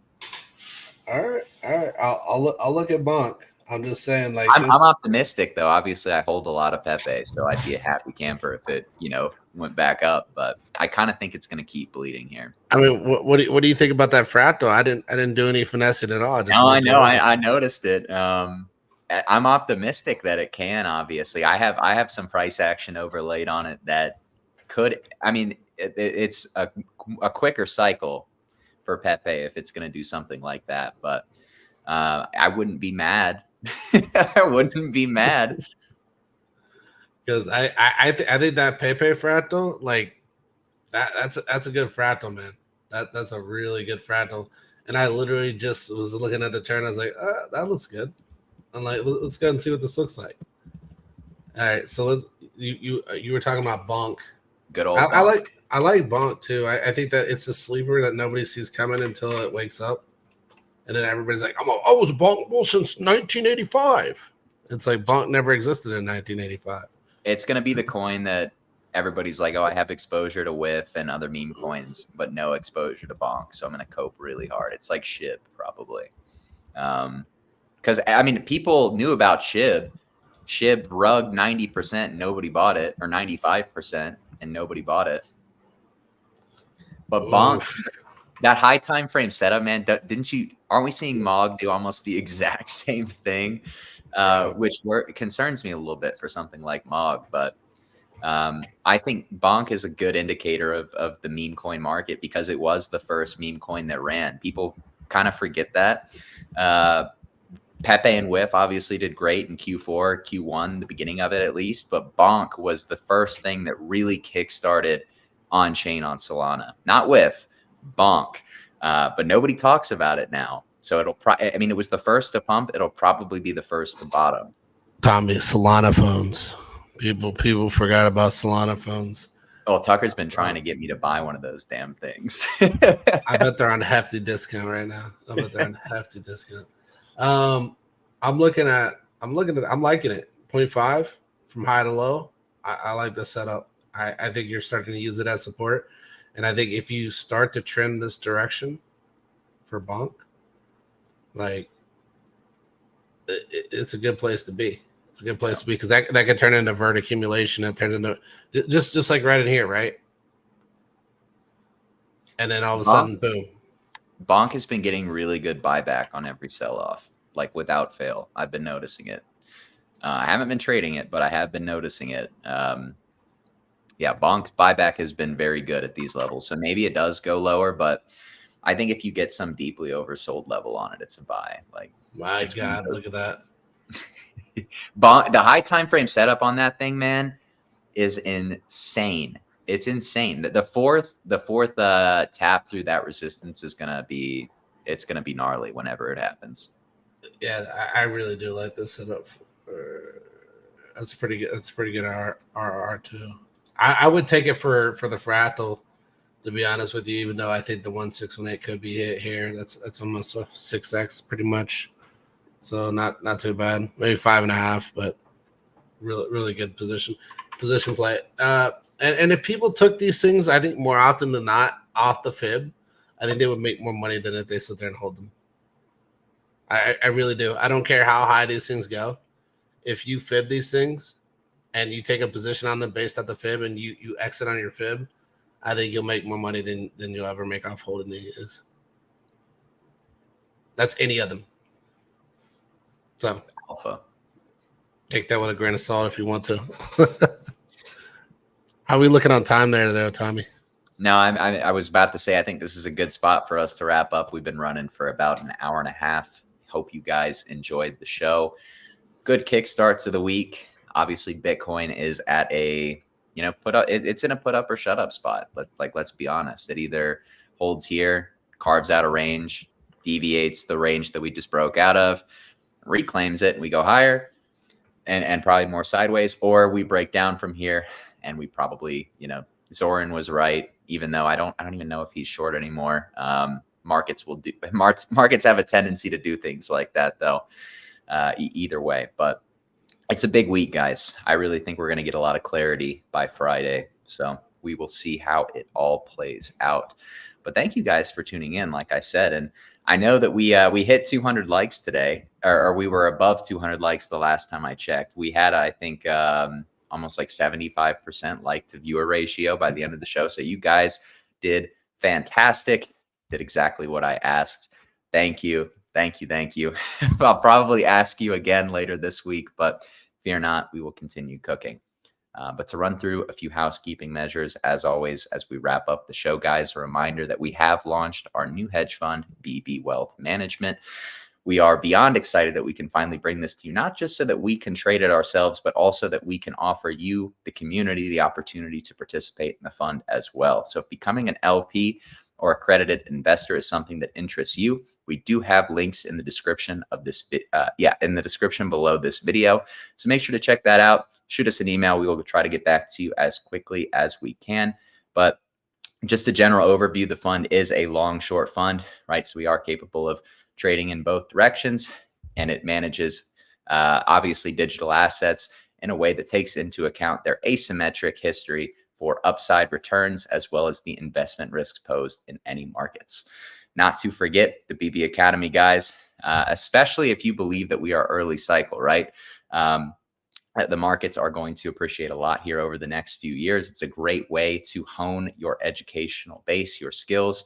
B: All right. I'll look at Bonk. I'm just saying, like,
A: I'm optimistic, though. Obviously, I hold a lot of Pepe, so I'd be a happy camper if it, went back up. But I kind of think it's going to keep bleeding here.
B: I mean, what do you think about that fractal? I didn't do any finessing at all.
A: No, I know. I noticed it. I'm optimistic that it can. Obviously, I have some price action overlaid on it that could. I mean, it's a quicker cycle for Pepe if it's going to do something like that. But I wouldn't be mad. I wouldn't be mad
B: because I think that Pepe fractal, like that's a good fractal, man. That's a really good fractal. And I literally just was looking at the chart and I was like, that looks good. I'm like, let's go and see what this looks like. All right, so you were talking about Bonk.
A: Good old.
B: I like Bonk too. I think that it's a sleeper that nobody sees coming until it wakes up. And then everybody's like, I was Bonk bull since 1985. It's like Bonk never existed in 1985.
A: It's going to be the coin that everybody's like, oh, I have exposure to WIF and other meme coins, but no exposure to Bonk. So I'm going to cope really hard. It's like SHIB, probably. Because, I mean, people knew about SHIB. SHIB rugged 90%, nobody bought it, or 95%, and nobody bought it. But Bonk, that high time frame setup, man, aren't we seeing Mog do almost the exact same thing? Which concerns me a little bit for something like Mog. But I think Bonk is a good indicator of the meme coin market because it was the first meme coin that ran. People kind of forget that. Pepe and WIF obviously did great in Q4, Q1, the beginning of it at least. But Bonk was the first thing that really kickstarted on-chain on Solana. Not WIF, Bonk. But nobody talks about it now. So it was the first to pump. It'll probably be the first to bottom.
B: Tommy, Solana phones. People forgot about Solana phones.
A: Oh, Tucker's been trying to get me to buy one of those damn things.
B: I bet they're on hefty discount right now. I'm looking at I'm liking it. 0.5 from high to low. I like the setup. I think you're starting to use it as support. And I think if you start to trend this direction for Bonk, like it's a good place to be. It's a good place to be because that can turn into vert accumulation. It turns into just like right in here, right? And then all of a sudden, boom.
A: Bonk has been getting really good buyback on every sell-off, like without fail. I've been noticing it. I haven't been trading it, but I have been noticing it. Yeah, Bonk's buyback has been very good at these levels. So maybe it does go lower, but I think if you get some deeply oversold level on it, it's a buy. Like,
B: my God, look at that.
A: Bonk, the high time frame setup on that thing, man, is insane. It's insane. The fourth tap through that resistance is gonna be gnarly whenever it happens.
B: Yeah, I really do like this setup. That's pretty good. That's pretty good RR too. I would take it for the fractal, to be honest with you, even though I think the 1618 could be hit here. That's almost a 6x pretty much. So not too bad. Maybe 5.5, but really good position play. And if people took these things, I think more often than not off the fib, I think they would make more money than if they sit there and hold them. I really do. I don't care how high these things go. If you fib these things and you take a position on them based on the fib and you exit on your fib, I think you'll make more money than you'll ever make off holding these. That's any of them. So
A: Alpha.
B: Take that with a grain of salt if you want to. How are we looking on time there, Tommy?
A: No, I was about to say I think this is a good spot for us to wrap up. We've been running for about an hour and a half. Hope you guys enjoyed the show. Good kickstart to the week. Obviously, Bitcoin is at a it's in a put up or shut up spot. Let's be honest. It either holds here, carves out a range, deviates the range that we just broke out of, reclaims it, and we go higher, and probably more sideways, or we break down from here and we probably, Zoran was right, even though I don't even know if he's short anymore. Markets have a tendency to do things like that, though. Either way, but it's a big week, guys. I really think we're going to get a lot of clarity by Friday, so we will see how it all plays out. But thank you guys for tuning in, like I said, and I know that we hit 200 likes today, or we were above 200 likes the last time I checked. We had, I think, almost like 75% like to viewer ratio by the end of the show. So you guys did fantastic. Did exactly what I asked. Thank you. I'll probably ask you again later this week, but fear not, we will continue cooking. But to run through a few housekeeping measures, as always, as we wrap up the show, guys, a reminder that we have launched our new hedge fund, BB Wealth Management. We are beyond excited that we can finally bring this to you, not just so that we can trade it ourselves, but also that we can offer you, the community, the opportunity to participate in the fund as well. So if becoming an LP or accredited investor is something that interests you, we do have links in the description of this, in the description below this video. So make sure to check that out. Shoot us an email. We will try to get back to you as quickly as we can. But just a general overview, the fund is a long short fund, right? So we are capable of trading in both directions, and it manages obviously digital assets in a way that takes into account their asymmetric history for upside returns, as well as the investment risks posed in any markets. Not to forget the BB Academy, guys, especially if you believe that we are early cycle, right? The markets are going to appreciate a lot here over the next few years. It's a great way to hone your educational base, your skills,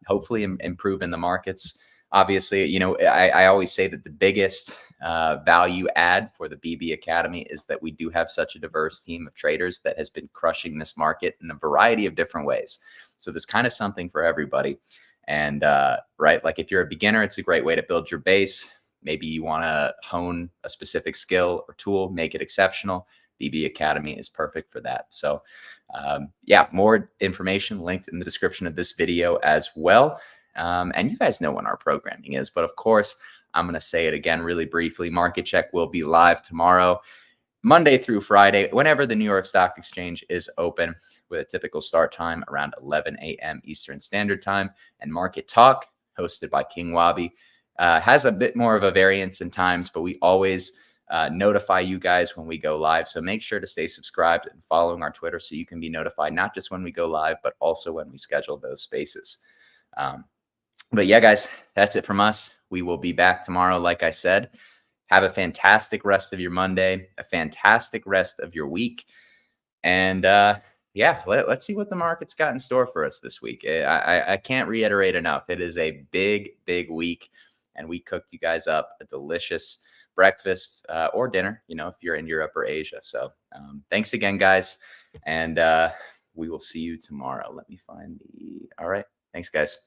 A: hopefully improve in the markets. Obviously, I always say that the biggest value add for the BB Academy is that we do have such a diverse team of traders that has been crushing this market in a variety of different ways. So there's kind of something for everybody. And right, like if you're a beginner, it's a great way to build your base. Maybe you want to hone a specific skill or tool, make it exceptional. BB Academy is perfect for that. So more information linked in the description of this video as well. And you guys know when our programming is, but of course, I'm going to say it again really briefly. Market Check will be live tomorrow, Monday through Friday, whenever the New York Stock Exchange is open, with a typical start time around 11 a.m. Eastern Standard Time, and Market Talk, hosted by King Wabi, has a bit more of a variance in times, but we always notify you guys when we go live. So make sure to stay subscribed and following our Twitter so you can be notified not just when we go live, but also when we schedule those spaces. But yeah, guys, that's it from us. We will be back tomorrow. Like I said, have a fantastic rest of your Monday, a fantastic rest of your week. And yeah, let's see what the market's got in store for us this week. I can't reiterate enough. It is a big, big week. And we cooked you guys up a delicious breakfast or dinner, if you're in Europe or Asia. So thanks again, guys. And we will see you tomorrow. Let me find all right. Thanks, guys.